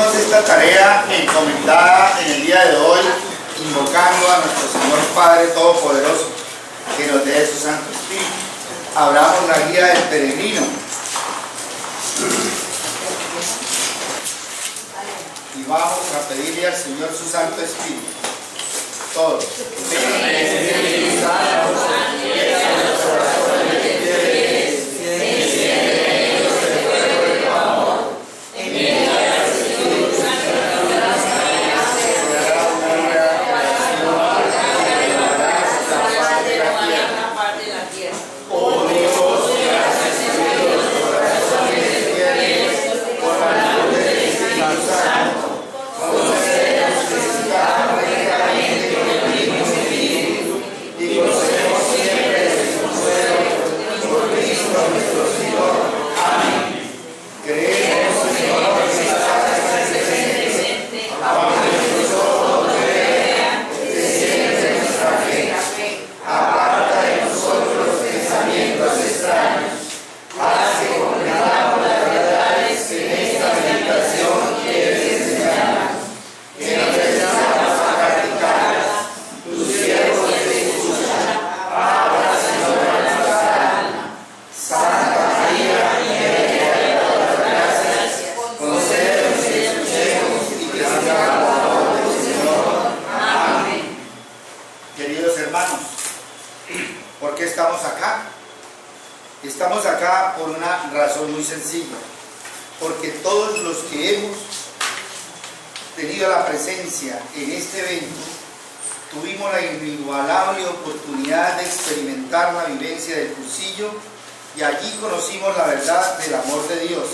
Empecemos esta tarea encomendada en el día de hoy, invocando a nuestro Señor Padre Todopoderoso, que nos dé su Santo Espíritu. Abramos la guía del peregrino. Y vamos a pedirle al Señor su Santo Espíritu. Todos. Estamos acá por una razón muy sencilla, porque todos los que hemos tenido la presencia en este evento tuvimos la inigualable oportunidad de experimentar la vivencia del cursillo y allí conocimos la verdad del amor de Dios,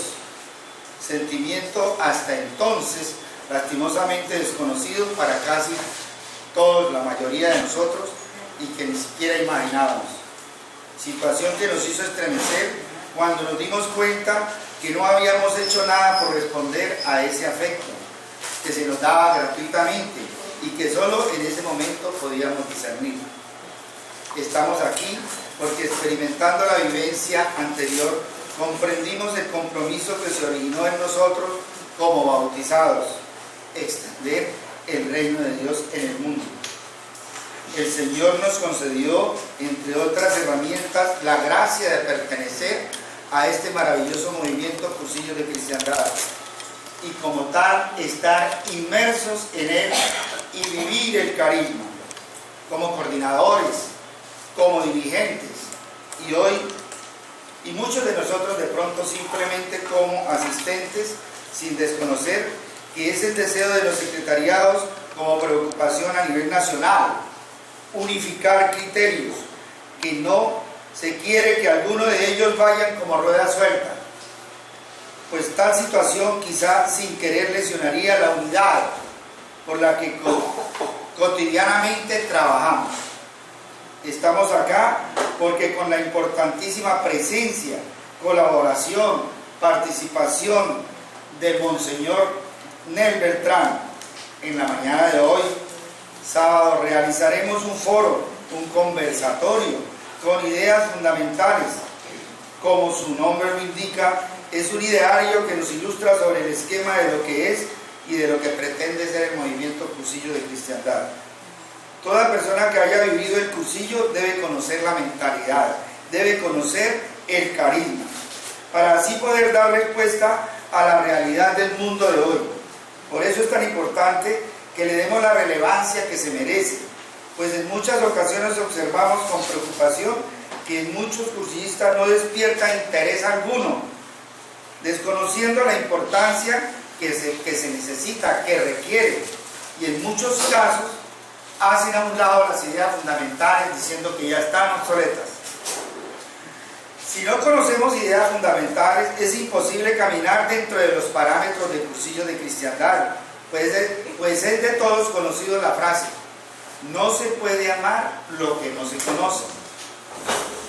sentimiento hasta entonces lastimosamente desconocido para casi todos, la mayoría de nosotros, y que ni siquiera imaginábamos. Situación que nos hizo estremecer cuando nos dimos cuenta que no habíamos hecho nada por responder a ese afecto que se nos daba gratuitamente y que solo en ese momento podíamos discernir. Estamos aquí porque, experimentando la vivencia anterior, comprendimos el compromiso que se originó en nosotros como bautizados: extender el reino de Dios en el mundo. El Señor nos concedió, entre otras herramientas, la gracia de pertenecer a este maravilloso movimiento Cursillo de Cristiandad y como tal estar inmersos en él y vivir el carisma como coordinadores, como dirigentes y hoy, y muchos de nosotros de pronto simplemente como asistentes, sin desconocer que es el deseo de los secretariados como preocupación a nivel nacional, unificar criterios, que no se quiere que alguno de ellos vayan como rueda suelta, pues tal situación quizá sin querer lesionaría la unidad por la que cotidianamente trabajamos. Estamos acá porque con la importantísima presencia, colaboración, participación de Monseñor Nel Beltrán, en la mañana de hoy, sábado, realizaremos un foro, un conversatorio con ideas fundamentales. Como su nombre lo indica, es un ideario que nos ilustra sobre el esquema de lo que es y de lo que pretende ser el movimiento Cursillo de Cristiandad. Toda persona que haya vivido el cursillo debe conocer la mentalidad, debe conocer el carisma, para así poder dar respuesta a la realidad del mundo de hoy. Por eso es tan importante que le demos la relevancia que se merece, pues en muchas ocasiones observamos con preocupación que en muchos cursillistas no despierta interés alguno, desconociendo la importancia que se necesita, que requiere, y en muchos casos hacen a un lado las ideas fundamentales diciendo que ya están obsoletas. Si no conocemos ideas fundamentales, es imposible caminar dentro de los parámetros del Cursillo de Cristiandad, pues es de todos conocido la frase: no se puede amar lo que no se conoce.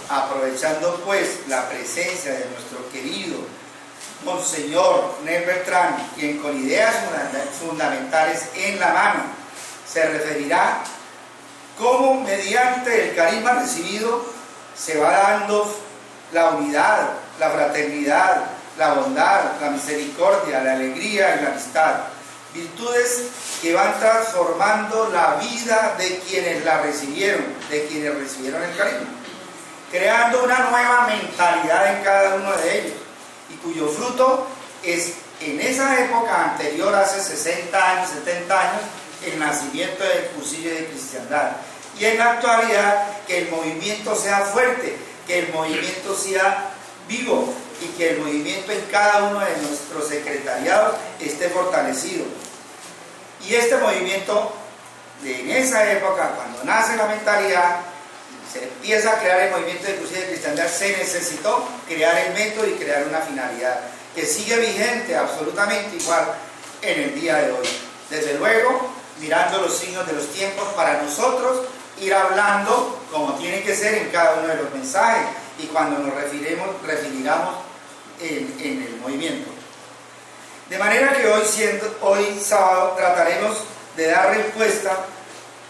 Aprovechando pues la presencia de nuestro querido Monseñor Nel Beltrán, quien con ideas fundamentales en la mano se referirá cómo mediante el carisma recibido se va dando la unidad, la fraternidad, la bondad, la misericordia, la alegría y la amistad. Virtudes que van transformando la vida de quienes la recibieron, de quienes recibieron el carisma, creando una nueva mentalidad en cada uno de ellos, y cuyo fruto es en esa época anterior, hace 60 años, 70 años, el nacimiento del cursillo de cristiandad. Y en la actualidad, que el movimiento sea fuerte, que el movimiento sea vivo y que el movimiento en cada uno de nuestros secretariados esté fortalecido. Y este movimiento, en esa época, cuando nace la mentalidad, se empieza a crear el movimiento de cursillo de cristiandad, se necesitó crear el método y crear una finalidad que sigue vigente absolutamente igual en el día de hoy. Desde luego, mirando los signos de los tiempos, para nosotros ir hablando como tiene que ser en cada uno de los mensajes y cuando nos referiramos en el movimiento. De manera que hoy sábado trataremos de dar respuesta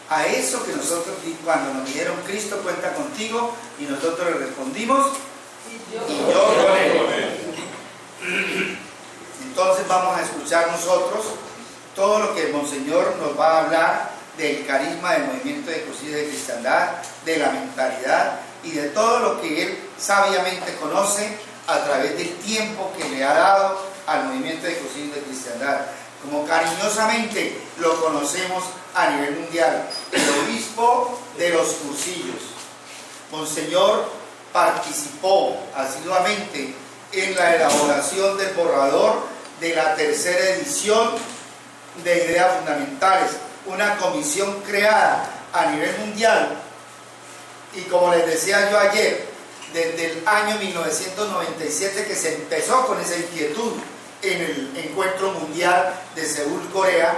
a eso que nosotros, cuando nos dijeron Cristo cuenta contigo, y nosotros le respondimos, y yo con él. Entonces vamos a escuchar nosotros todo lo que el Monseñor nos va a hablar del carisma del movimiento de cursillo de cristiandad, de la mentalidad y de todo lo que él sabiamente conoce a través del tiempo que le ha dado al movimiento de cursillo de cristiandad, como cariñosamente lo conocemos a nivel mundial, el obispo de los cursillos. Monseñor participó asiduamente en la elaboración del borrador de la tercera edición de Ideas Fundamentales, una comisión creada a nivel mundial, y como les decía yo ayer, desde el año 1997 que se empezó con esa inquietud en el encuentro mundial de Seúl, Corea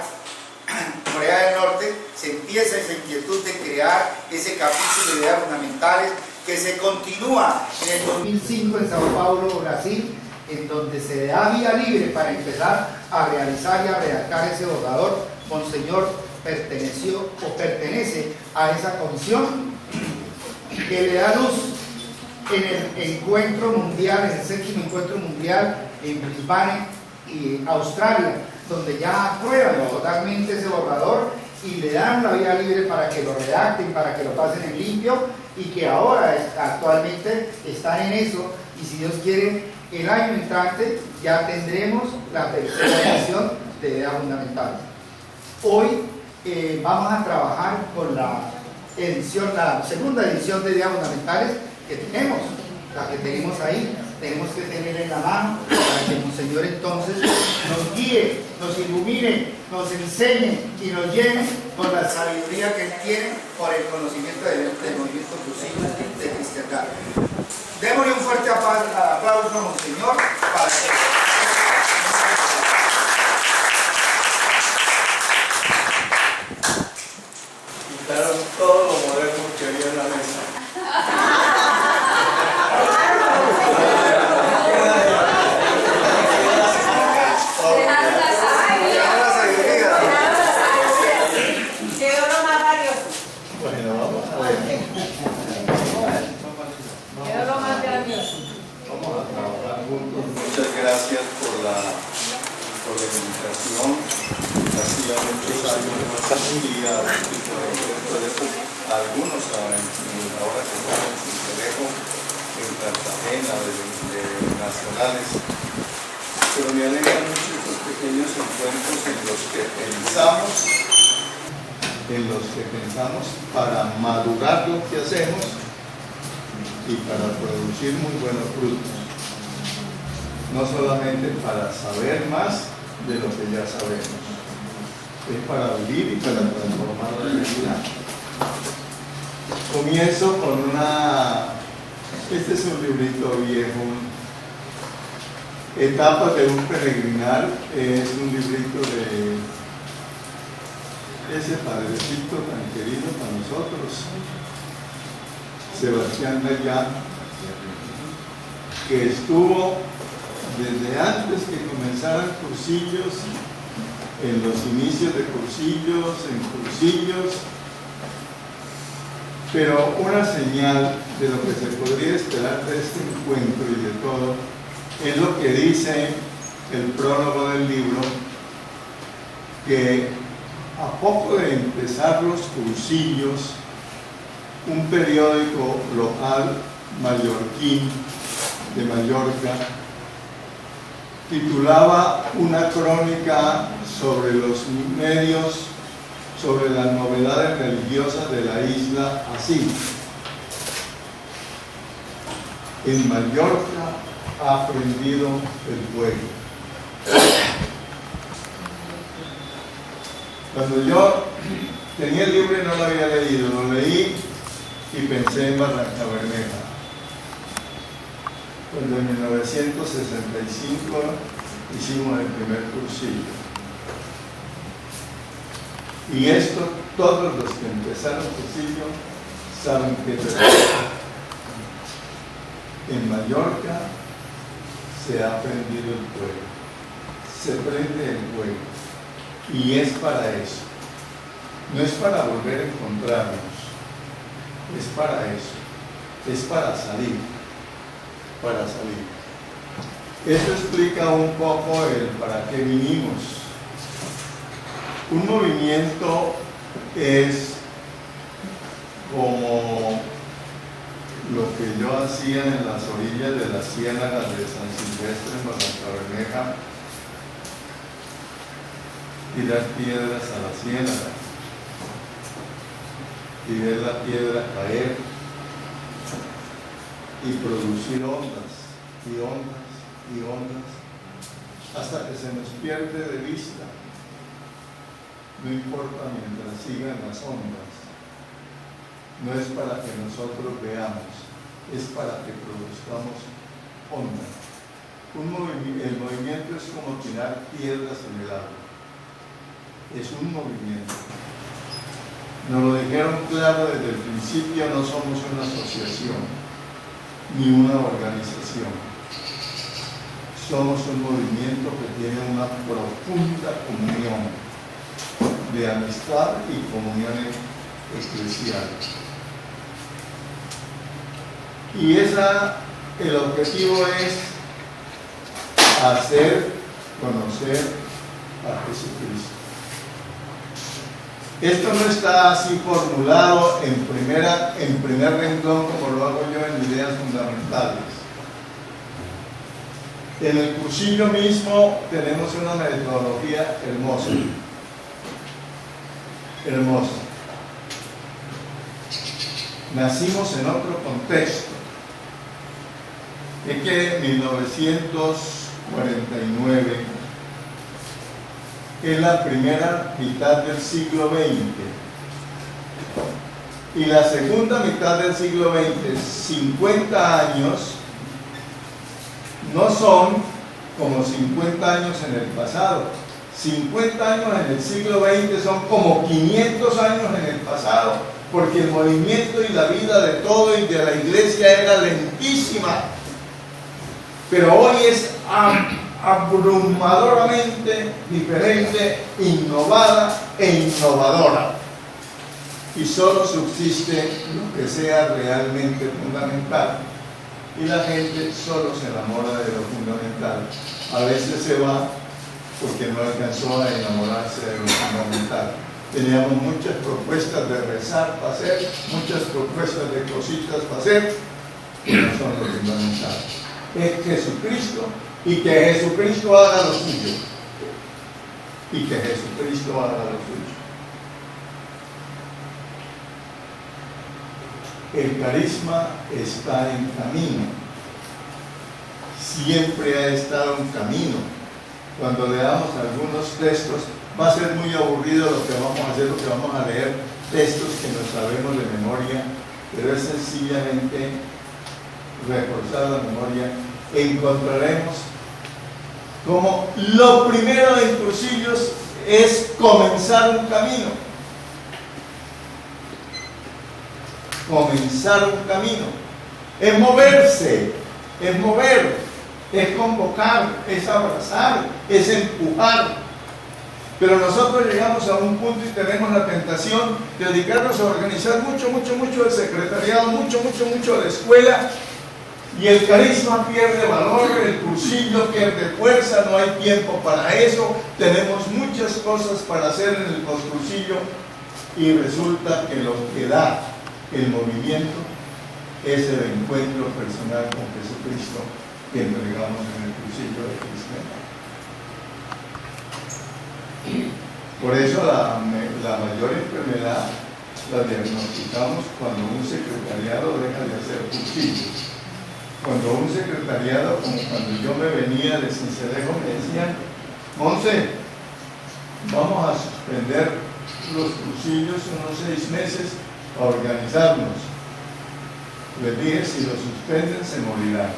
del Norte, se empieza esa inquietud de crear ese capítulo de Ideas Fundamentales, que se continúa en el 2005 en Sao Paulo, Brasil, en donde se da vía libre para empezar a realizar y a redactar ese borrador. Monseñor pertenece a esa comisión que le da luz en el encuentro mundial, en el 7º encuentro mundial en Brisbane y Australia, donde ya aprueban totalmente ese borrador y le dan la vía libre para que lo redacten, para que lo pasen en limpio, y que ahora actualmente están en eso, y si Dios quiere el año entrante ya tendremos la tercera edición de Ideas Fundamentales. Hoy vamos a trabajar con la segunda edición de Ideas Fundamentales que tenemos, la que tenemos ahí, tenemos que tener en la mano para que el Monseñor entonces nos guíe, nos ilumine, nos enseñe y nos llene con la sabiduría que Él tiene por el conocimiento del movimiento cursillo de cristiandad. Démosle un fuerte aplauso a Monseñor para que... Quitaron todo lo moderno que había en la mesa. Quedó lo más valioso. Bueno, vamos a ver. Quedó lo más valioso. Vamos a trabajar juntos. Muchas gracias por la invitación. Hacía muchos años no acudía a un tipo de encuentro. Algunos saben, ahora que estamos en Cincelejo, en Cartagena, de nacionales. Pero me alegran mucho estos pequeños encuentros en los que pensamos para madurar lo que hacemos y para producir muy buenos frutos. No solamente para saber más de lo que ya sabemos, es para vivir y para transformar la realidad. Comienzo con este es un librito viejo, Etapas de un peregrinar. Es un librito de ese padrecito tan querido para nosotros, Sebastián Dayán, que estuvo desde antes que comenzaran cursillos, en los inicios de cursillos, en cursillos, pero una señal de lo que se podría esperar de este encuentro y de todo es lo que dice el prólogo del libro, que a poco de empezar los cursillos, un periódico local mallorquín de Mallorca titulaba una crónica sobre los medios, sobre las novedades religiosas de la isla así: en Mallorca ha prendido el fuego. Cuando yo tenía el libro y no lo había leído, lo leí y pensé en Barrancabermeja. Cuando en 1965 hicimos el primer cursillo. Y esto, todos los que empezaron el cursillo saben que es verdad. En Mallorca se ha prendido el fuego. Se prende el fuego. Y es para eso. No es para volver a encontrarnos. Es para eso. Es para salir. Para salir. Esto explica un poco el para qué vinimos. Un movimiento es como lo que yo hacía en las orillas de las ciénagas de San Silvestre en Barrancabermeja, tirar piedras a la ciénaga y ver la piedra caer y producir ondas y ondas y ondas hasta que se nos pierde de vista. No importa mientras sigan las ondas. No es para que nosotros veamos, es para que produzcamos ondas. El movimiento es como tirar piedras en el agua. Es un movimiento. Nos lo dijeron claro desde el principio: no somos una asociación ni una organización. Somos un movimiento que tiene una profunda comunión de amistad y comunión eclesial. Y el objetivo es hacer conocer a Jesucristo. Esto no está así formulado en primer renglón como lo hago yo en ideas fundamentales. En el cursillo mismo tenemos una metodología hermosa. Hermosa. Nacimos en otro contexto. Es que en 1949 es la primera mitad del siglo XX y la segunda mitad del siglo XX, 50 años, no son como 50 años en el pasado. 50 años en el siglo XX son como 500 años en el pasado, porque el movimiento y la vida de todo y de la iglesia era lentísima, pero hoy es abrumadoramente diferente, innovada e innovadora, y solo subsiste lo que sea realmente fundamental, y la gente solo se enamora de lo fundamental. A veces se va porque no alcanzó a enamorarse de lo fundamental. Teníamos muchas propuestas de rezar para hacer, muchas propuestas de cositas para hacer, que no son lo fundamental. Es Jesucristo, y que Jesucristo haga lo suyo. Y que Jesucristo haga lo suyo. El carisma está en camino. Siempre ha estado en camino. Cuando leamos algunos textos, va a ser muy aburrido lo que vamos a hacer, lo que vamos a leer, textos que no sabemos de memoria, pero es sencillamente reforzar la memoria. Encontraremos como lo primero en cursillos es comenzar un camino. Comenzar un camino. Es moverse, es mover, es convocar, es abrazar, es empujar. Pero nosotros llegamos a un punto y tenemos la tentación de dedicarnos a organizar mucho el secretariado, mucho la escuela, Y el carisma pierde valor, el cursillo pierde fuerza, no hay tiempo para eso, tenemos muchas cosas para hacer en el poscursillo y resulta que lo que da el movimiento es el encuentro personal con Jesucristo que entregamos en el cursillo de cristiano. Por eso la mayor enfermedad la diagnosticamos cuando un secretariado deja de hacer cursillos. Cuando un secretariado, como cuando yo me venía de Cincelejo, me decían: Monse, vamos a suspender los cursillos unos 6 meses a organizarnos. Les dije: si lo suspenden se morirán.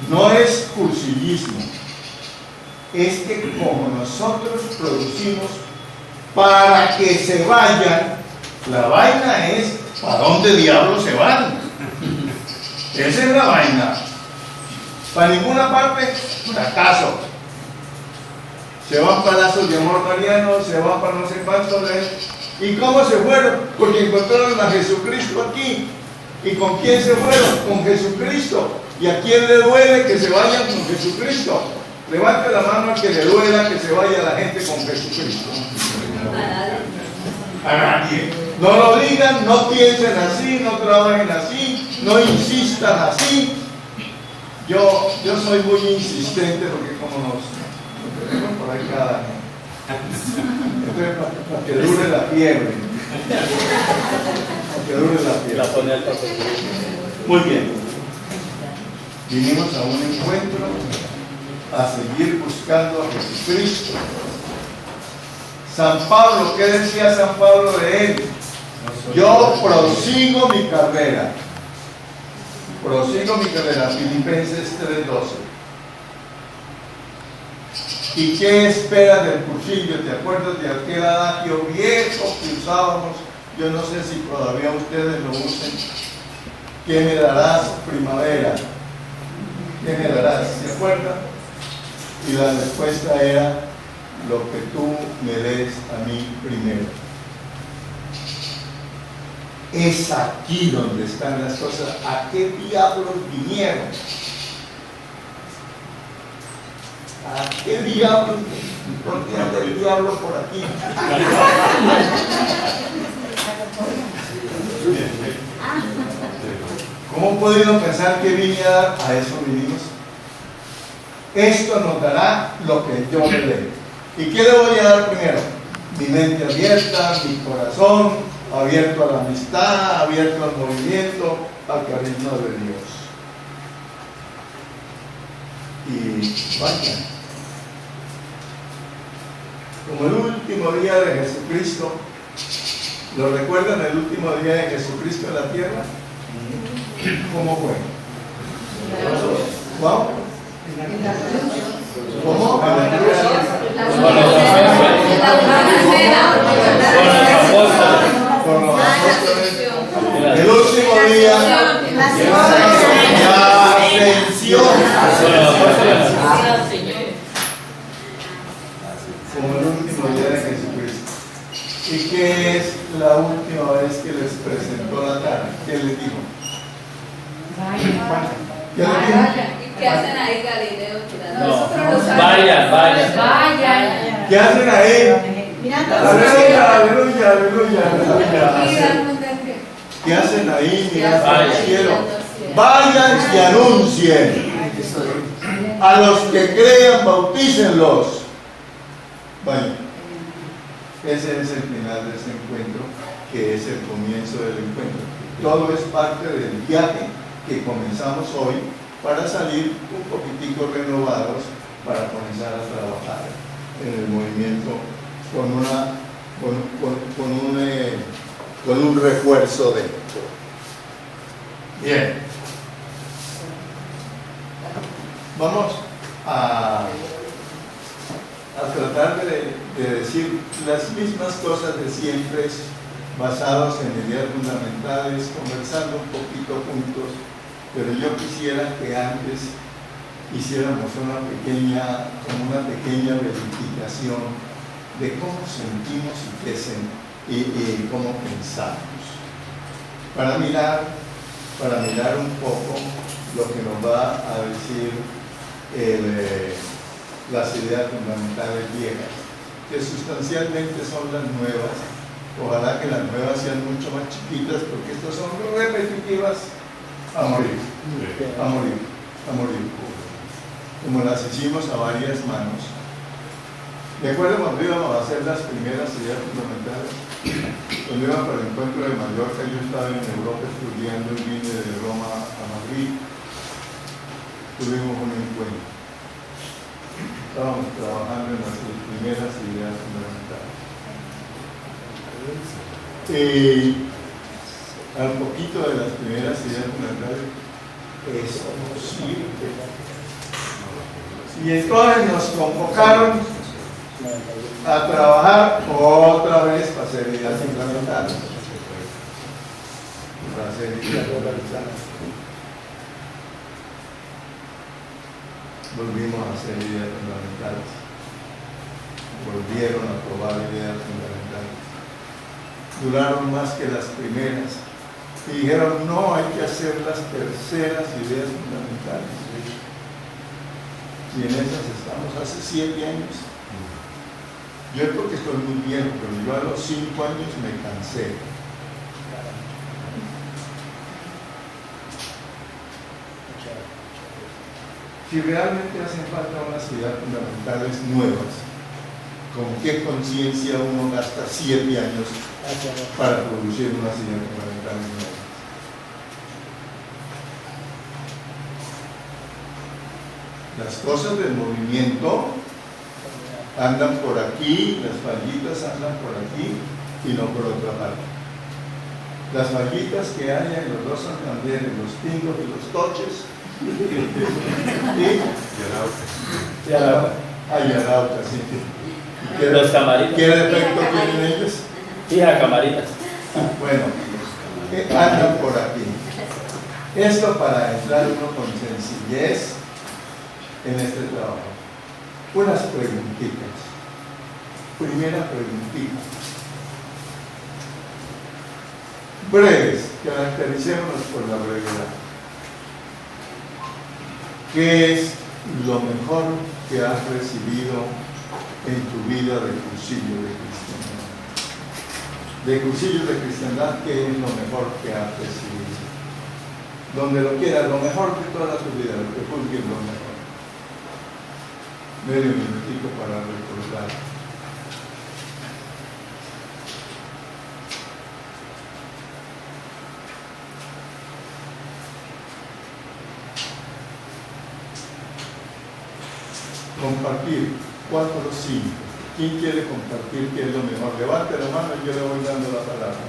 No es cursillismo, es que como nosotros producimos para que se vayan, la vaina es ¿para dónde diablos se van? Esa es la vaina. Para ninguna parte, fracaso. Se van para lazos de amor mariano, se van para no sé cuántos. ¿Y cómo se fueron? Porque encontraron a Jesucristo aquí. ¿Y con quién se fueron? Con Jesucristo. ¿Y a quién le duele que se vayan con Jesucristo? Levante la mano al que le duela que se vaya la gente con Jesucristo. A nadie. No lo digan, no piensen así, no trabajen así, no insistan así. Yo soy muy insistente porque como nos tenemos por ahí cada año. Entonces, para que dure la fiebre. Para que dure la fiebre. Muy bien. Vinimos a un encuentro a seguir buscando a Jesucristo. San Pablo, ¿qué decía San Pablo de él? Yo prosigo mi carrera. Prosigo mi carrera. Filipenses 3:12. ¿Y qué esperas del cursillo? ¿Te acuerdas de aquel adagio viejo que usábamos? Yo no sé si todavía ustedes lo usen. ¿Qué me darás, primavera? ¿Qué me darás? ¿Se acuerdan? Y la respuesta era: lo que tú me des a mí primero. Es aquí donde están las cosas. ¿A qué diablos vinieron? ¿A qué diablos? ¿Por qué anda el diablo por aquí? ¿Cómo pudieron pensar que vine a dar? A eso vinimos. Esto nos dará lo que yo le dé. ¿Y qué le voy a dar primero? Mi mente abierta, mi corazón abierto a la amistad, abierto al movimiento, al carisma de Dios. Y vaya, como el último día de Jesucristo, ¿lo recuerdan el último día de Jesucristo en la tierra? ¿Cómo fue? ¿Cómo? ¿Cómo? Con los apóstoles. El último día, la ascensión. Como el último día de Jesucristo. ¿Y qué es la última vez que les presentó la cara? ¿Qué les dijo? ¿Qué les dijo? ¿Qué hacen ahí, Galileo? Vayan. ¿Qué hacen ahí? Aleluya, aleluya, aleluya, aleluya. ¿Qué hacen ahí mirando al cielo? Vayan y anuncien. A los que crean, bautícenlos. Vayan. Ese es el final de ese encuentro, que es el comienzo del encuentro. Todo es parte del viaje que comenzamos hoy para salir un poquitico renovados para comenzar a trabajar en el movimiento con un refuerzo de. Bien. Vamos a tratar de decir las mismas cosas de siempre, basados en ideas fundamentales, conversando un poquito juntos, pero yo quisiera que antes hiciéramos una pequeña verificación de cómo sentimos y y cómo pensamos. Para mirar un poco lo que nos va a decir las ideas fundamentales viejas, que sustancialmente son las nuevas. Ojalá que las nuevas sean mucho más chiquitas, porque estas son repetitivas a morir, a morir, a morir. Como las hicimos a varias manos. ¿De acuerdo cuando íbamos a hacer las primeras ideas fundamentales? Cuando íbamos para el encuentro de Mallorca, yo estaba en Europa estudiando y vine de Roma a Madrid. Tuvimos un encuentro. Estábamos trabajando en las primeras ideas fundamentales. Al poquito de las primeras ideas fundamentales, es posible. Y entonces nos convocaron a trabajar otra vez para hacer ideas fundamentales. Para hacer ideas fundamentales. Volvimos a hacer ideas fundamentales. Volvieron a probar ideas fundamentales. Duraron más que las primeras. Y dijeron, no, hay que hacer las terceras ideas fundamentales. Y en esas estamos hace 7 años. Yo creo que estoy muy viejo, pero yo a los 5 años me cansé. Si realmente hacen falta unas ideas fundamentales nuevas, ¿con qué conciencia uno gasta 7 años para producir unas ideas fundamentales nuevas? Las cosas del movimiento andan por aquí, las fallitas andan por aquí y no por otra parte. Las fallitas que hay en los dos Santanderes, los Pingos y los Toches, y Arauca, sí. Los Camaritas. ¿Qué efecto tienen ellos? Hija Camaritas. Bueno, andan por aquí. Esto para entrar uno con sencillez en este trabajo. Unas preguntitas. Primera preguntita. Breves, caractericémonos por la brevedad. ¿Qué es lo mejor que has recibido en tu vida de cursillo de cristiandad? De cursillo de cristiandad, ¿qué es lo mejor que has recibido? Donde lo quieras, lo mejor de toda tu vida, lo que juzgues lo mejor. Medio minutito para recordar. Compartir, 4 o 5. ¿Quién quiere compartir qué es lo mejor? Levante la mano y yo le voy dando la palabra.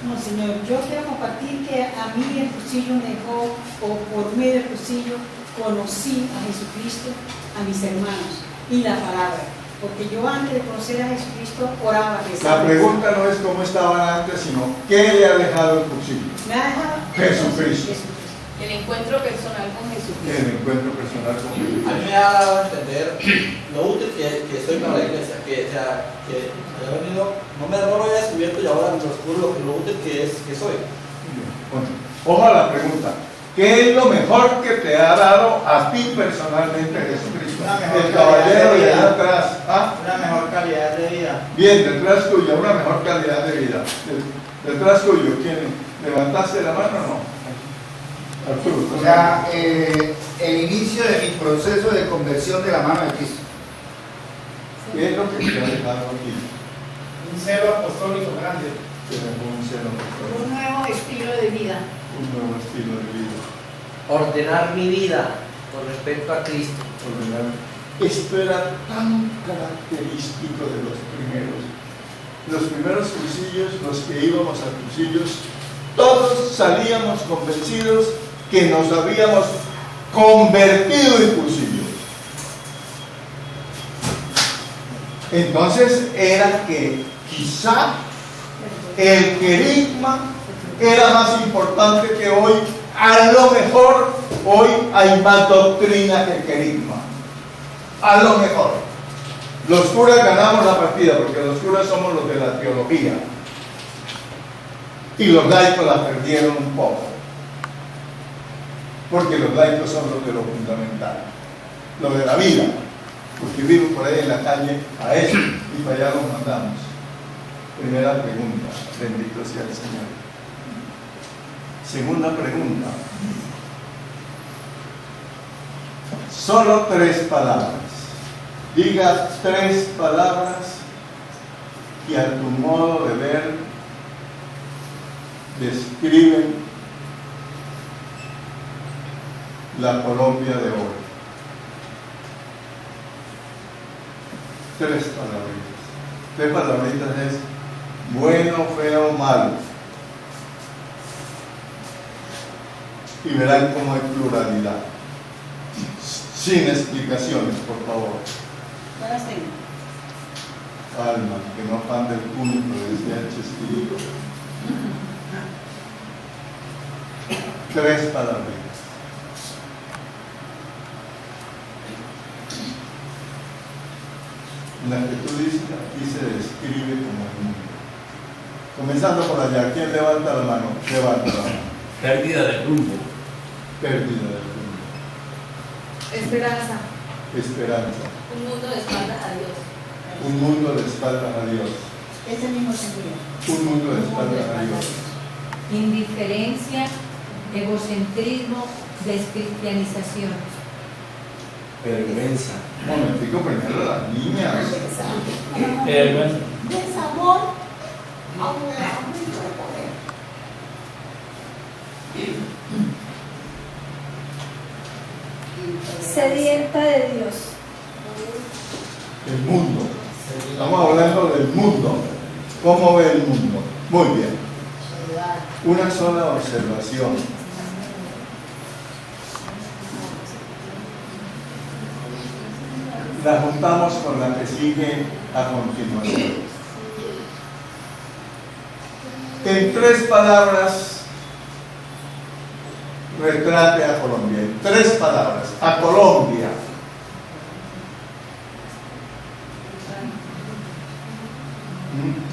No, Señor, yo quiero compartir que a mí el cursillo me dejó, o por medio del cursillo, conocí a Jesucristo, a mis hermanos y la palabra. Porque yo antes de conocer a Jesucristo oraba, rezaba. La pregunta no es cómo estaban antes, sino ¿qué le ha dejado el cursillo? Me ha dejado Jesucristo. El encuentro personal con Jesucristo. El encuentro personal con Jesucristo. A mí me ha dado a entender lo útil que soy para la iglesia, que he venido, no lo había descubierto y ahora me descubro lo útil que soy. Bueno, ojo a la pregunta. ¿Qué es lo mejor que te ha dado a ti personalmente Jesucristo? El caballero de allá atrás. ¿Ah? Una mejor calidad de vida. Bien, detrás tuyo, una mejor calidad de vida. Detrás tuyo, ¿quién? ¿Levantaste la mano o no? Arturo. O sea, el inicio de mi proceso de conversión de la mano de Cristo. ¿Qué es lo que te ha dejado aquí? Un celo apostólico grande. Tenemos un celo apostólico, Un nuevo estilo de vida. un nuevo estilo de vida. Ordenar mi vida con respecto a Cristo. Ordenar. Esto era tan característico de los primeros. Los primeros cursillos, los que íbamos a cursillos, todos salíamos convencidos que nos habíamos convertido en cursillos. Entonces era que quizá el querigma era más importante que hoy. A lo mejor hoy hay más doctrina que el querigma. A lo mejor. Los curas ganamos la partida porque los curas somos los de la teología y los laicos la perdieron un poco, porque los laicos son los de lo fundamental, lo de la vida, porque vivimos por ahí en la calle a eso y para allá los mandamos. Primera pregunta, bendito sea el Señor. Segunda pregunta, solo 3 palabras. Diga 3 palabras que a tu modo de ver describen la Colombia de hoy. 3 palabritas. 3 palabritas es bueno, feo, malo. Y verán cómo hay pluralidad. Sin explicaciones, por favor. Buenas tengo. Alma, que no pan del punto, decía el Chespirito. 3 palabritas. La que tú dices aquí se describe como el mundo. Comenzando por allá, ¿quién levanta la mano? Levanta la mano. Pérdida de rumbo. Pérdida de rumbo. Esperanza. Esperanza. Un mundo de espaldas a Dios. Un mundo de espaldas a Dios. Ese mismo sentido. Un mundo de espaldas a Dios. Indiferencia, egocentrismo, descristianización. Vergüenza. Un momentico, primero las niñas. Vergüenza. Desamor. Sedienta de Dios. El mundo. Estamos hablando del mundo. ¿Cómo ve el mundo? Muy bien. Una sola observación. La juntamos con la que sigue a continuación. En 3 palabras, retrate a Colombia. En 3 palabras, a Colombia.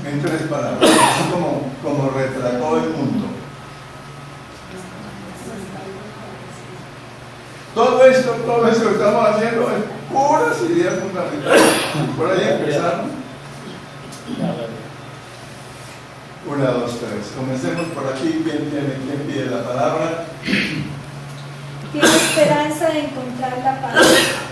En 3 palabras, así como retrató el mundo. Todo esto que estamos haciendo es puras ideas fundamentales. Por ahí empezaron. 1, 2, 3. Comencemos por aquí. ¿Quién pide la palabra? Tiene esperanza de encontrar la paz.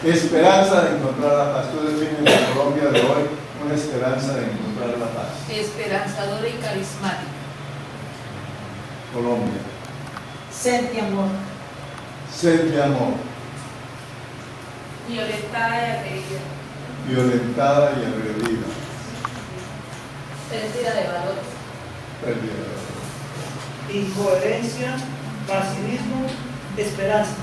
Esperanza de encontrar la paz. Tú defines la Colombia de hoy, una esperanza de encontrar la paz. Esperanzadora y carismática. Colombia. Sed de amor. Sed de amor. Violentada y agredida. Violentada y agredida. Pérdida de valores. Pérdida de valor. Incoherencia, pesimismo, esperanza.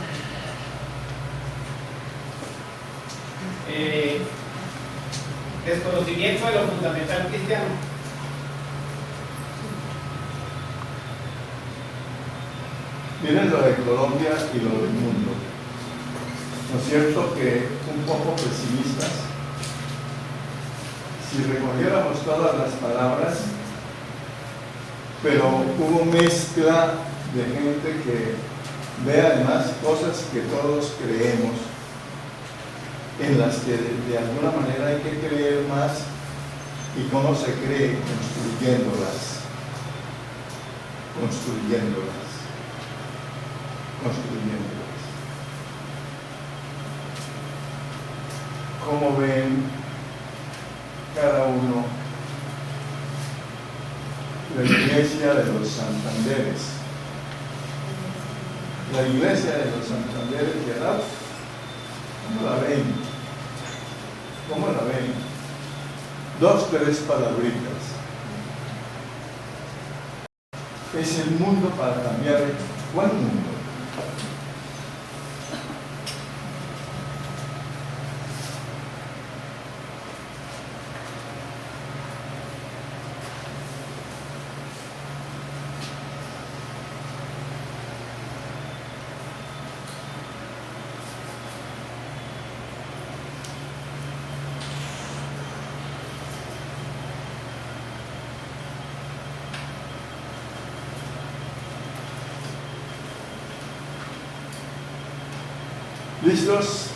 Desconocimiento de lo fundamental cristiano. Miren lo de Colombia y lo del mundo. ¿No es cierto que un poco pesimistas? Si recogiéramos todas las palabras, pero hubo mezcla de gente que ve además cosas que todos creemos, en las que de alguna manera hay que creer más, y cómo se cree construyéndolas. ¿Cómo ven cada uno la iglesia de los Santanderes? La iglesia de los Santanderes de Arauco, ¿cómo la ven? ¿Cómo la ven? 2, 3 palabritas. Es el mundo para cambiar. ¿Cuál mundo? ¿Listos?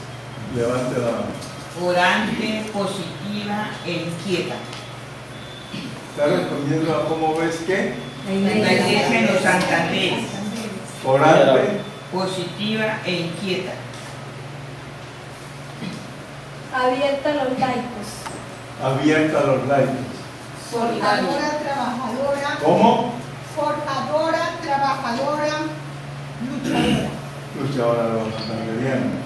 Levante la mano. Orante, positiva e inquieta. ¿Está respondiendo a cómo ves qué? La iglesia en los Santanderes. Orante, Positiva e inquieta. Abierta a los laicos. abierta a los laicos. Solidaria. trabajadora, ¿Cómo? forjadora, trabajadora, luchadora. Luchadora de los santanderianos.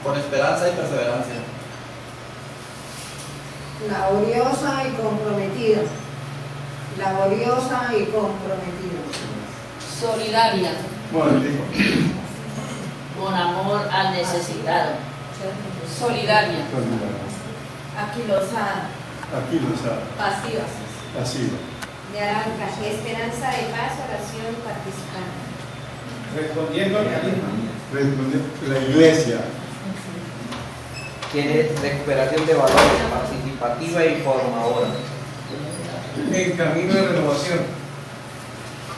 Con esperanza y perseverancia. Laboriosa y comprometida. Laboriosa y comprometida. Solidaria. Bueno, digo, Con amor al necesitado. Solidaria. Aquilosada. aquí lo sabe. Pasiva. Así va. Naranja. Esperanza de paz, oración participante. Respondiendo al carisma. Respondió la iglesia. Tiene recuperación de valores, participativa y formadora. En camino de renovación.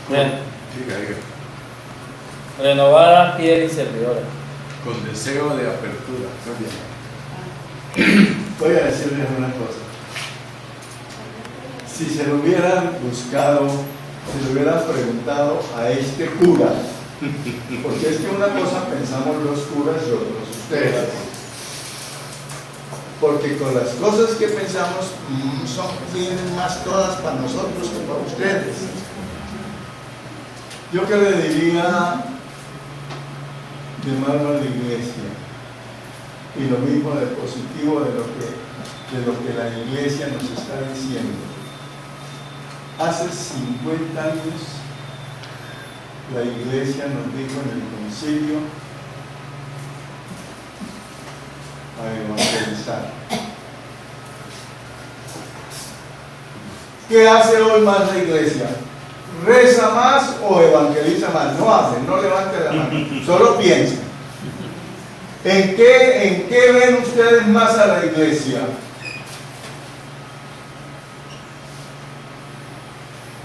Bien. Diga, diga. Renovada, fiel y servidora. Con deseo de apertura. Muy bien. Voy a decirles una cosa. Si se lo hubieran buscado, se lo hubieran preguntado a este cura, porque es que una cosa pensamos los curas y otros ustedes. Porque con las cosas que pensamos tienen más todas para nosotros que para ustedes. Yo que le diría de mano a la iglesia, y lo mismo de positivo de lo que la iglesia nos está diciendo. Hace 50 años la iglesia nos dijo en el concilio a evangelizar. ¿Qué hace hoy más la iglesia? ¿Reza más o evangeliza más? No hace, no levante la mano, solo piensa. ¿En qué ven ustedes más a la iglesia?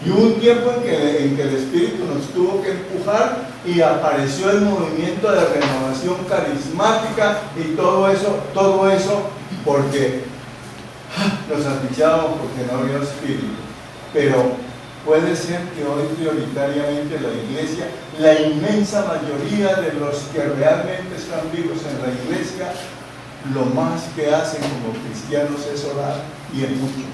Y hubo un tiempo en que el Espíritu nos tuvo que empujar y apareció el movimiento de renovación carismática y todo eso porque nos asfixiábamos porque no había Espíritu. Pero puede ser que hoy prioritariamente la iglesia, la inmensa mayoría de los que realmente están vivos en la iglesia, lo más que hacen como cristianos es orar y es mucho.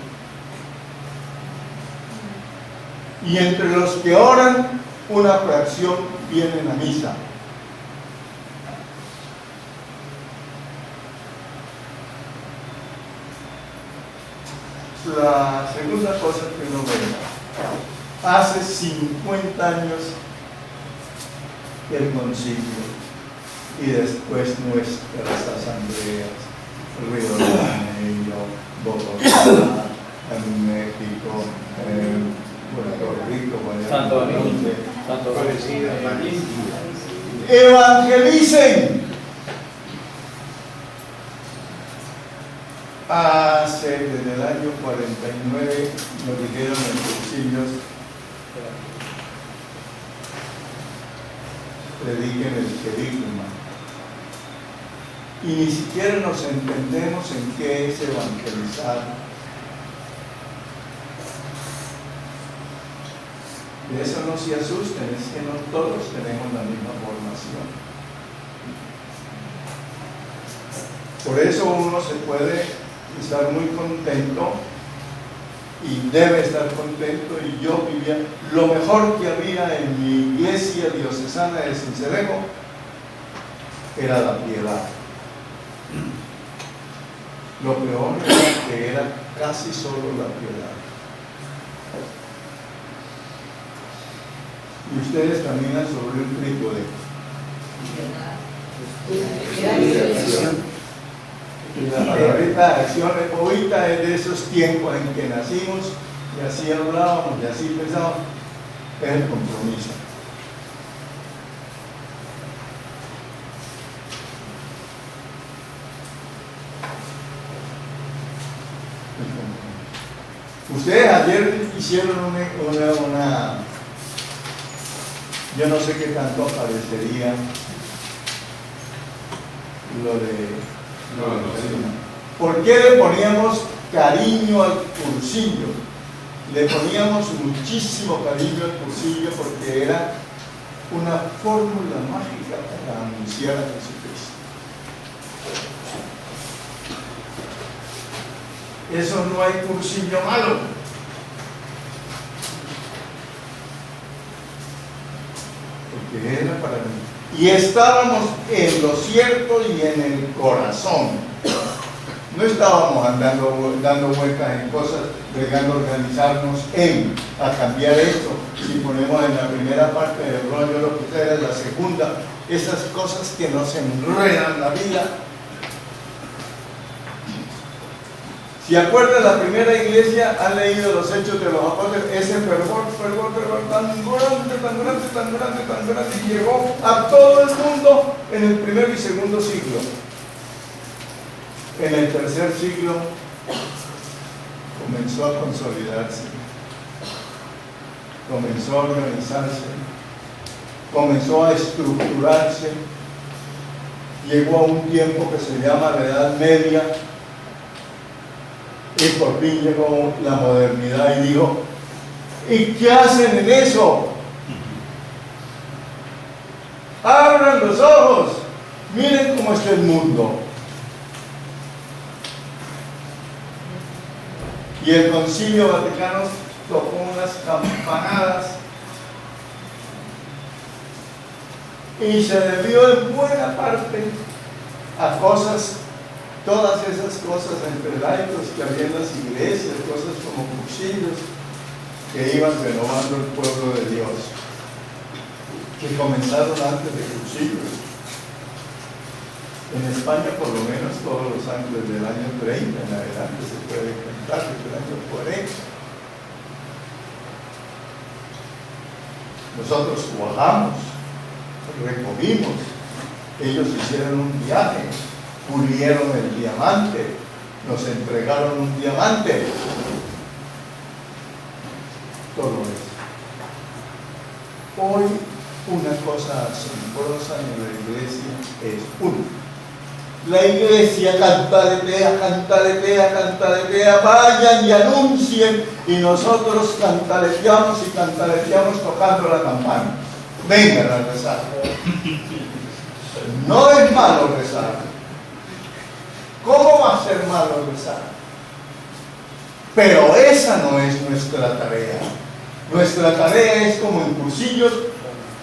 Y entre los que oran, una fracción vienen a misa. La segunda cosa que uno ve, hace 50 años el concilio y después nuestras asambleas, Río de Janeiro, Bogotá, en México, Puerto Rico, Santo Domingo, Santo evangelicen. Desde el año 49 nos dijeron en concilios, prediquen el querigma. Y ni siquiera nos entendemos en qué es evangelizar. De eso no se asusten, es que no todos tenemos la misma formación. Por eso uno se puede estar muy contento y debe estar contento, y yo vivía lo mejor que había en mi iglesia diocesana de Sincelejo era la piedad. Lo peor era que era casi solo la piedad. Y ustedes caminan sobre un trípode. Y la palabra acción ahorita es de esos tiempos en que nacimos y así hablábamos y así pensábamos. Es el compromiso. Ustedes ayer hicieron una yo no sé qué tanto aparecería lo de ¿por qué le poníamos cariño al cursillo? Le poníamos muchísimo cariño al cursillo porque era una fórmula mágica para anunciar a Jesucristo. Eso no hay cursillo malo. Porque era para mí. Y estábamos en lo cierto y en el corazón. No estábamos dando vueltas en cosas, llegando a organizarnos a cambiar esto. Si ponemos en la primera parte del rollo lo que sea, en la segunda, esas cosas que nos enredan la vida. Si acuerdan, la primera iglesia, han leído los Hechos de los Apóstoles, ese fervor tan grande, y llegó a todo el mundo en el primero y segundo siglo. En el tercer siglo comenzó a consolidarse, comenzó a organizarse, comenzó a estructurarse, llegó a un tiempo que se llama la Edad Media, y por fin llegó la modernidad y dijo, ¿y qué hacen en eso? Abran los ojos, miren cómo está el mundo. Y el Concilio Vaticano tocó unas campanadas y se debió en buena parte a cosas, todas esas cosas entre laicos que había en las iglesias, cosas como cuchillos que iban renovando el pueblo de Dios, que comenzaron antes de cuchillos. En España, por lo menos, todos los años, desde el año 30 en adelante, se puede contar, desde el año 40. Nosotros cuajamos, recogimos, ellos hicieron un viaje, pulieron el diamante, nos entregaron un diamante. Todo eso. Hoy, una cosa asombrosa en la iglesia es la iglesia cantaletea, vayan y anuncien, y nosotros cantaleteamos tocando la campana. Vengan a rezar. No es malo rezar. ¿Cómo va a ser malo rezar? Pero esa no es nuestra tarea. Nuestra tarea es, como en cursillos,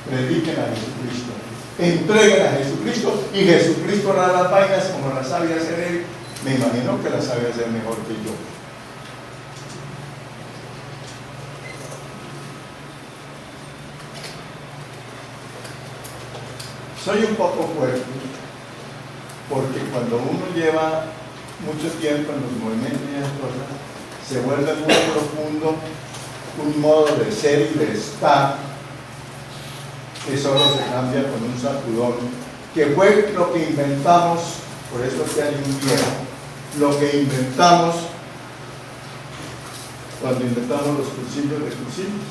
prediquen a Jesucristo, entreguen a Jesucristo, y Jesucristo hará las vainas como las sabe hacer Él. Me imagino que las sabe hacer mejor que yo. Soy un poco fuerte, porque cuando uno lleva mucho tiempo en los movimientos y esas cosas, se vuelve muy profundo un modo de ser y de estar que solo se cambia con un sacudón, que fue lo que inventamos. Por eso que hay un viejo, lo que inventamos cuando inventamos los cursillos de cursillos.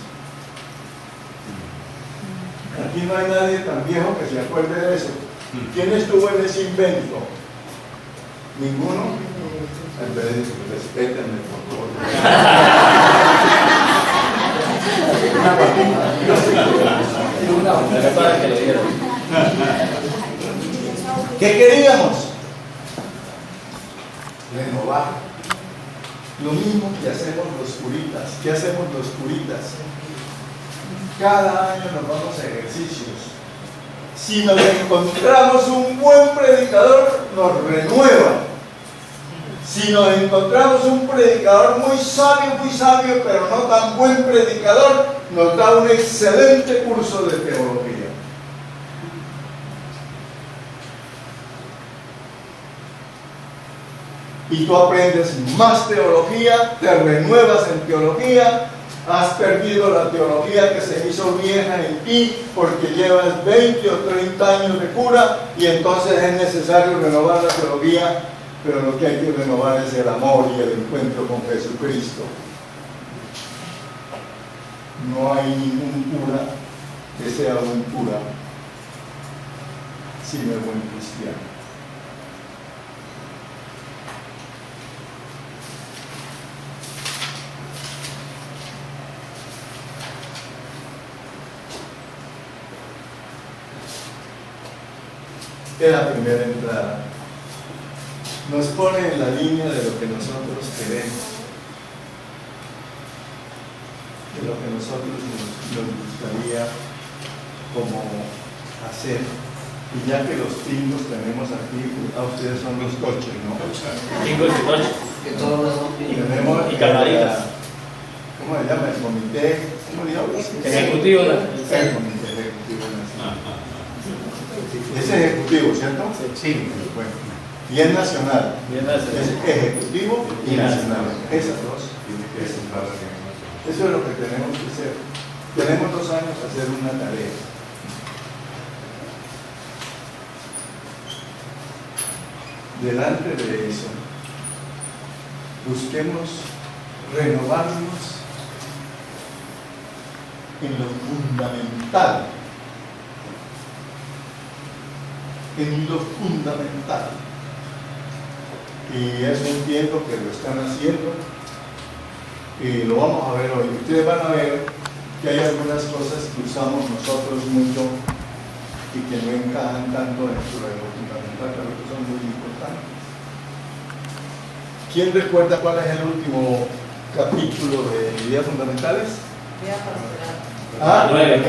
Aquí no hay nadie tan viejo que se acuerde de eso. ¿Quién estuvo en ese invento? ¿Ninguno? Entonces, respétenme, por favor. ¿Qué queríamos? Renovar. Lo mismo que hacemos los curitas. ¿Qué hacemos los curitas? Cada año nos vamos a ejercicios. Si nos encontramos un buen predicador, nos renueva. Si nos encontramos un predicador muy sabio, pero no tan buen predicador, nos da un excelente curso de teología. Y tú aprendes más teología, te renuevas en teología, has perdido la teología que se hizo vieja en ti porque llevas 20 o 30 años de cura, y entonces es necesario renovar la teología. Pero lo que hay que renovar es el amor y el encuentro con Jesucristo. No hay ningún cura que sea buen cura si no es buen cristiano. es la primera entrada. Nos pone en la línea de lo que nosotros queremos, de lo que nosotros nos gustaría como hacer. Y ya que los tingos tenemos aquí, ustedes son los coches, ¿no? Tingos y coches. Que todos los son Tenemos y camaritas. ¿Cómo se llama? El comité, ¿cómo le llaman? Ejecutivo. El comité ejecutivo nacional. Es ejecutivo, ¿cierto? Sí. Bueno. Y es nacional. Es ejecutivo y nacional. Esas dos. Eso es lo que tenemos que hacer. Tenemos 2 años para hacer una tarea. Delante de eso, busquemos renovarnos en lo fundamental. En lo fundamental. Y eso entiendo que lo están haciendo y lo vamos a ver hoy. Ustedes van a ver que hay algunas cosas que usamos nosotros mucho y que no encajan tanto dentro de lo fundamental, pero que son muy importantes. ¿Quién recuerda cuál es el último capítulo de Ideas Fundamentales? Ah, 9,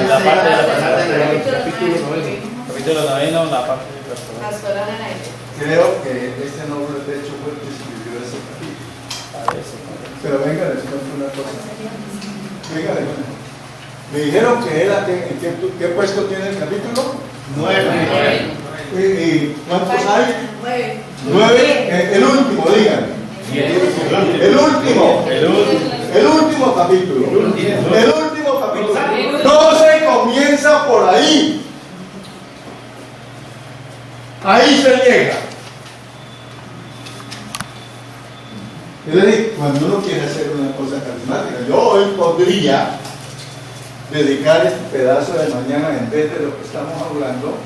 la parte de la Capítulo 9. Capítulo 9, la parte de la Pastoral en aire. Creo que este nombre de hecho fue el que escribió ese capítulo. Pero venga, les cuento una cosa. Venga, les cuento. Me dijeron que era ¿qué puesto tiene el capítulo? 9. ¿Y cuántos hay? 9. El último, digan. El último capítulo. El último capítulo. 12 comienza por ahí. Ahí se llega. Es decir, cuando uno quiere hacer una cosa carismática, yo hoy podría dedicar este pedazo de mañana, en vez de lo que estamos hablando,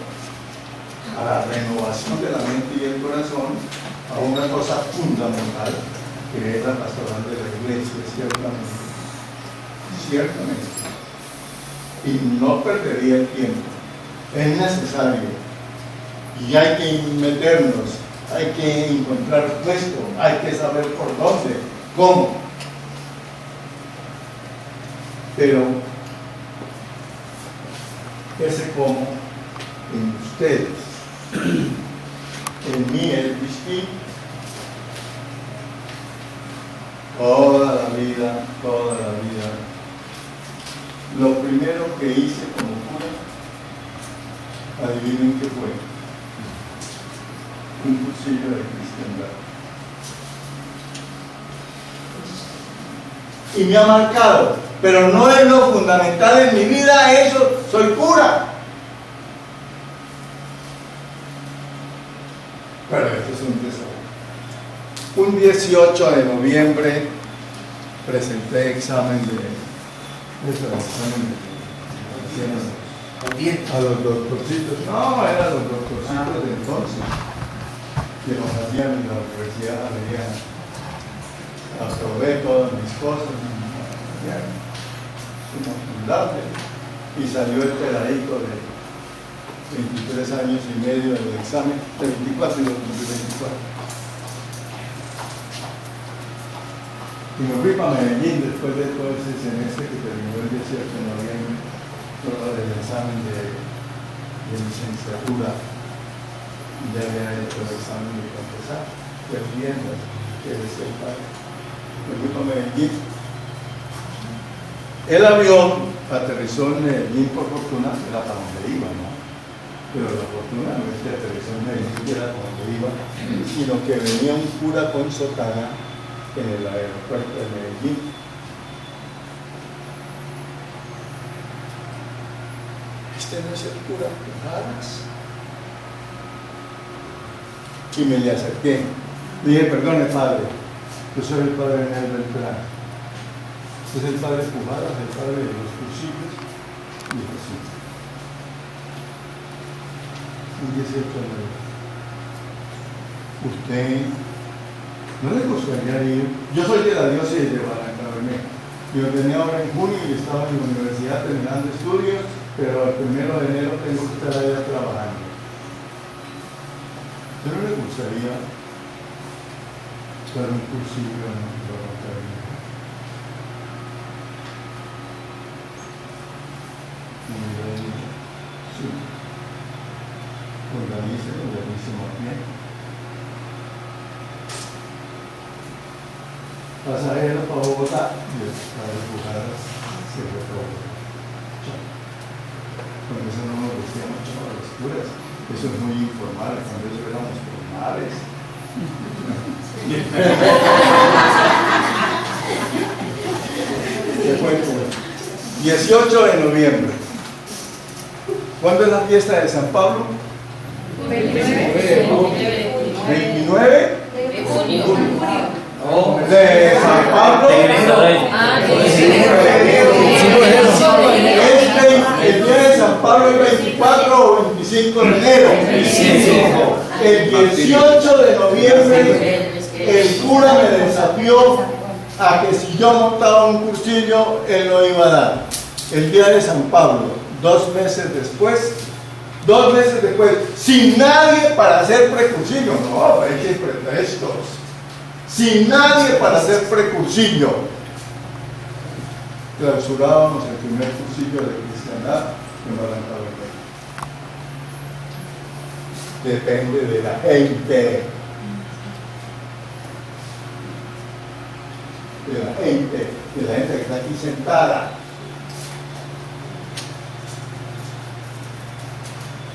a la renovación de la mente y el corazón, a una cosa fundamental, que es la pastoral de la iglesia, ciertamente. Y no perdería el tiempo. Es necesario. Y hay que meternos, hay que encontrar puesto, hay que saber por dónde, cómo. Pero ese cómo en ustedes, en mí es distinto. Toda la vida, lo primero que hice como cura, adivinen qué fue. Un cursillo de cristiandad. Y me ha marcado, pero no es lo fundamental en mi vida, eso, soy cura. Pero esto es un tesoro. Un 18 de noviembre presenté examen a los doctorcitos. No, eran los doctorcitos de entonces, que nos hacían en la Universidad Javeriana. Aprobé todas mis cosas, y salió el peladito de 23 años y medio del examen, de 24 y 24. Y me fui para Medellín después de todo ese semestre que terminó el 18 de noviembre, todo el examen de licenciatura. Y ya había hecho el examen de confesar, pues viendo que es el padre. Me fui para Medellín. El avión aterrizó en Medellín, por fortuna, era para donde iba, ¿no? Pero la fortuna no es que aterrizó en Medellín, que era para donde iba, sino que venía un cura con sotana en el aeropuerto de Medellín. Este no es el cura Pujadas. Y me le acerqué. Dije, perdone padre, yo soy el padre Nel Beltrán. ¿Usted es el padre Pujadas, el padre de los cursillos? Dijo, sí. Un 18 de noviembre. Usted no le gustaría ir. Yo soy de la diócesis de Barranca Bermeja. Yo tenía ahora en junio y estaba en la universidad terminando estudios, pero el 1 de enero tengo que estar allá trabajando. ¿Pero le gustaría dar un cursillo en voluntario? Sí. Organizemos bien. Pasajero para Bogotá y para Bucaras se fue para Bogotá. Con eso no nos vestíamos a las curas. Eso es muy informal, cuando eso éramos formales. 18 de noviembre. ¿Cuándo es la fiesta de San Pablo? 29 de junio. De San Pablo. El día de San Pablo es 24 o 25 de enero. El 18 de noviembre el cura me desafió a que si yo montaba un cursillo, él lo iba a dar. El día de San Pablo, 2 meses después, sin nadie para hacer precursillo. No, hay que pretextos. Sin nadie para hacer precursillo. Clausurábamos el primer cursillo de cristiandad en Barranca Bermeja. Depende de la gente. De la gente que está aquí sentada.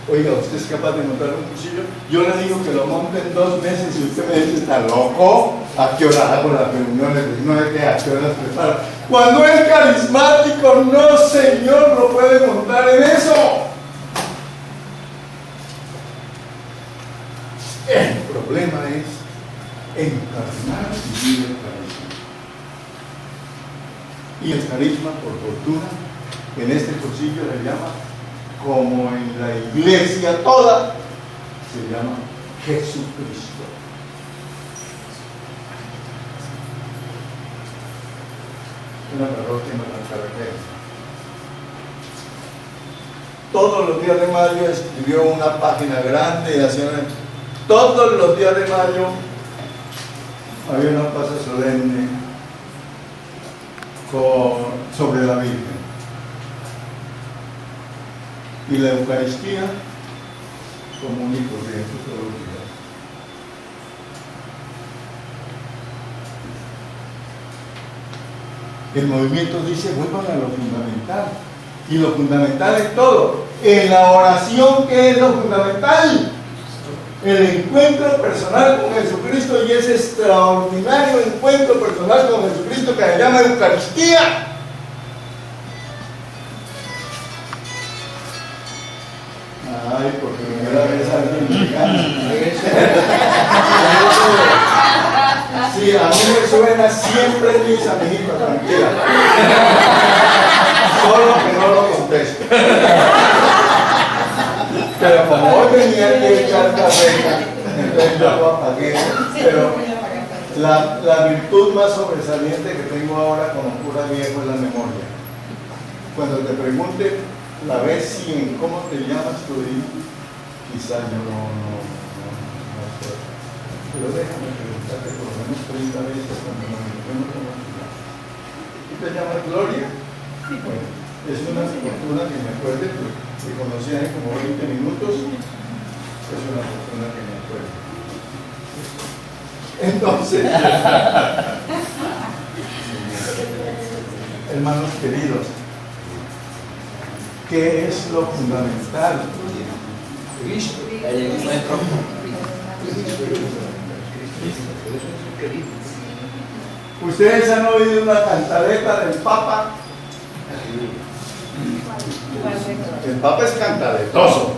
Oiga, ¿usted es capaz de montar un cursillo? Yo le digo que lo monte en 2 meses y usted me dice, ¿está loco? ¿A qué hora hago las reuniones? No es que a qué horas preparo. Cuando es carismático, no señor, lo puede montar en eso. El problema es encarnar y vivir el carisma. Y el carisma, por fortuna, en este cursillo le llama, como en la iglesia toda, se llama Jesucristo. Una parroquia en la carretera. Todos los días de mayo escribió una página grande y hacía todos los días de mayo había una pasa solemne sobre la Virgen. Y la Eucaristía común y corriente todos los días. El movimiento dice, vuelvan a lo fundamental. Y lo fundamental es todo. En la oración, ¿qué es lo fundamental? El encuentro personal con Jesucristo, y ese extraordinario encuentro personal con Jesucristo que se llama Eucaristía. Ay, por primera vez alguien me gana. Sí, a mí me suena siempre misa, mijito, tranquila. Solo que no lo contesto. Pero como hoy tenía que echar carrera, entonces yo lo apagué. Pero la virtud más sobresaliente que tengo ahora como cura viejo es la memoria. Cuando te pregunte la vez 100, ¿cómo te llamas tú? Quizás yo no sé. Pero déjame preguntarte por lo menos 30 veces cuando me encuentro con la. ¿Tú te llamas Gloria? Sí. Bueno, es una fortuna que me acuerde, te conocí hace como 20 minutos. Es una fortuna que me acuerde. Entonces, hermanos queridos, ¿qué es lo fundamental? Cristo. ¿Ustedes han oído una cantaleta del Papa? El Papa es cantaletoso.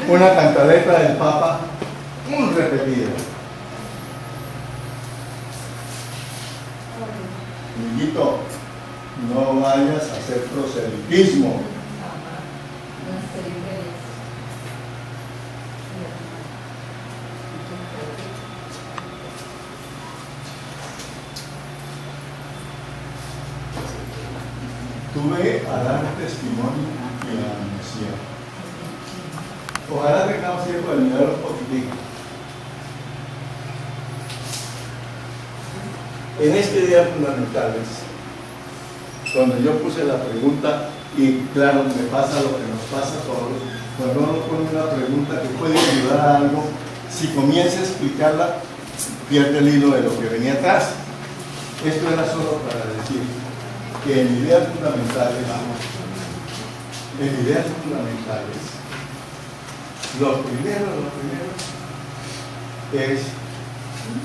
Una cantaleta del Papa muy repetida. Amiguito, no vayas a hacer proselitismo. Tuve a dar testimonio y a anunciar. Ojalá tengamos tiempo de mirar un poquitito. En este día fundamentales, cuando yo puse la pregunta, y claro, me pasa lo que nos pasa a todos, cuando uno pone una pregunta que puede ayudar a algo, si comienza a explicarla, pierde el hilo de lo que venía atrás. Esto era solo para decir que en ideas fundamentales, lo primero es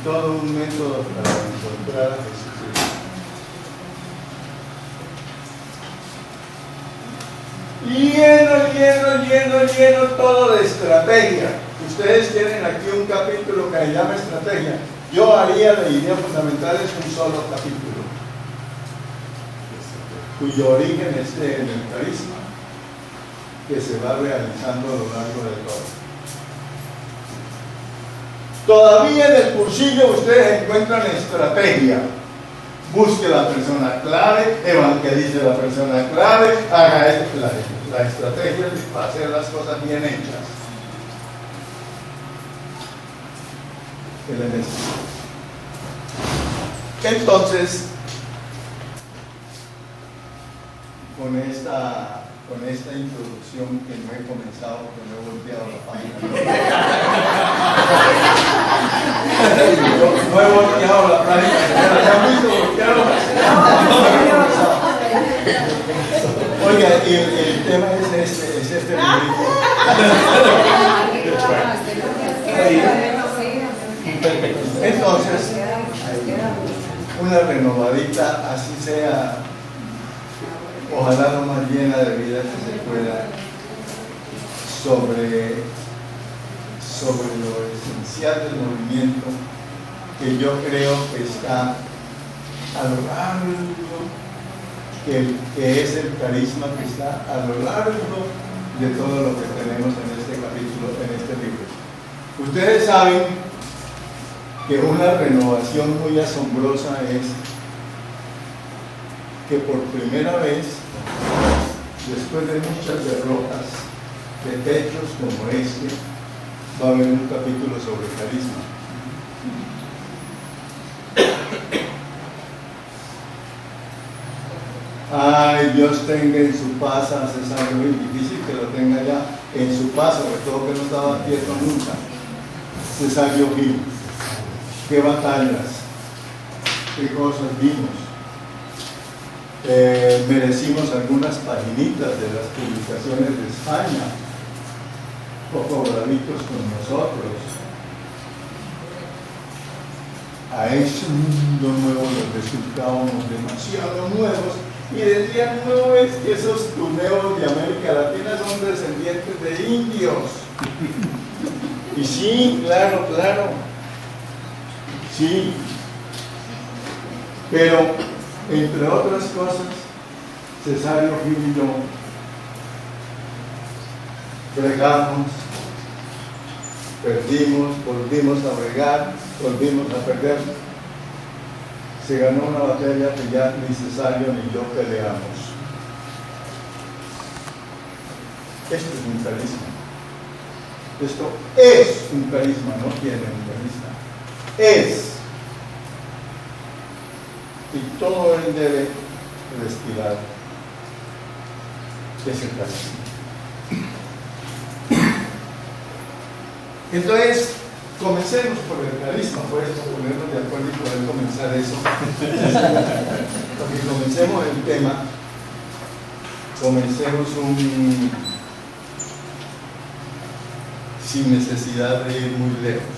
todo un método para encontrar a Jesucristo. Lleno todo de estrategia. Ustedes tienen aquí un capítulo que se llama estrategia. Yo haría de ideas fundamentales un solo capítulo, cuyo origen esté en el carisma, que se va realizando a lo largo de todo. Todavía en el cursillo ustedes encuentran estrategia. Busque la persona clave, evangelice a la persona clave, haga la estrategia para hacer las cosas bien hechas. Entonces, con esta introducción que no he comenzado porque no he volteado la página. No he volteado la página. ¿Ya han visto voltearlo? Oiga, el tema es este librito. Entonces, una renovadita, así sea, ojalá lo más llena de vida que se pueda, sobre lo esencial del movimiento, que yo creo que está a lo largo, que es el carisma que está a lo largo de todo lo que tenemos en este capítulo, en este libro. Ustedes saben que una renovación muy asombrosa es que por primera vez, después de muchas derrotas, de hechos como este, va a haber un capítulo sobre carisma. Ay, Dios tenga en su paz a Cesario Gil, difícil que lo tenga ya en su paz, sobre todo que no estaba quieto nunca. Cesario Gil, qué batallas, qué cosas vimos. Merecimos algunas paginitas de las publicaciones de España, poco bravitos con nosotros. A ese mundo nuevo los resultábamos demasiado nuevos, y decían, no es que esos tuneos de América Latina son descendientes de indios. Y sí, claro, sí, pero entre otras cosas, Cesario Gil y yo bregamos, perdimos, volvimos a bregar, volvimos a perder. Se ganó una batalla que ya ni Cesario ni yo peleamos. Esto es un carisma. Esto es un carisma, no tiene un carisma. Es. Y todo él debe respirar ese carisma. Entonces, comencemos por el carisma, por eso ponernos de acuerdo y poder comenzar eso. Porque comencemos el tema, comencemos sin necesidad de ir muy lejos.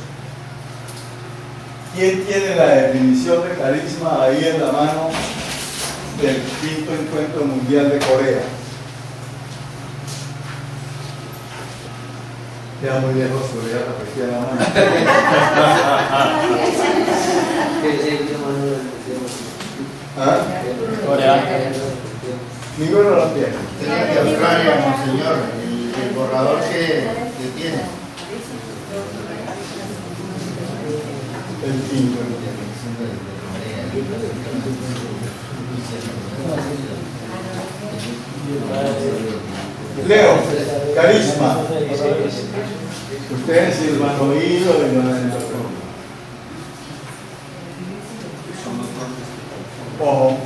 ¿Quién tiene la definición de carisma ahí en la mano del 5º Encuentro Mundial de Corea? Queda muy lejos Corea para que quede la mano. ¿Ah? Corea. Ninguno lo tiene. Es de Australia, monseñor, el borrador que tiene. El 5. Leo, carisma. Ustedes sirvan oído y no den otro. Ojo,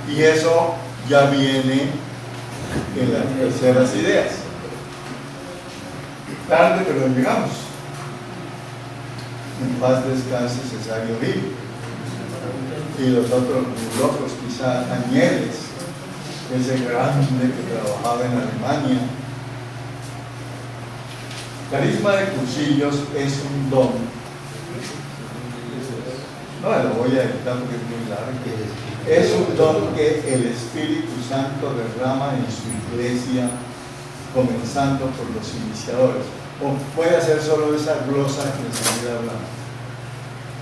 y eso ya viene en las terceras ideas. Tarde, pero llegamos. En paz descanse Cesario Gil y los otros locos, quizá Añeles, ese grande que trabajaba en Alemania. Carisma de cursillos es un don. No lo voy a editar porque es muy largo. Es un don que el Espíritu Santo derrama en su iglesia, comenzando por los iniciadores. O puede hacer solo esa glosa que les estoy hablando.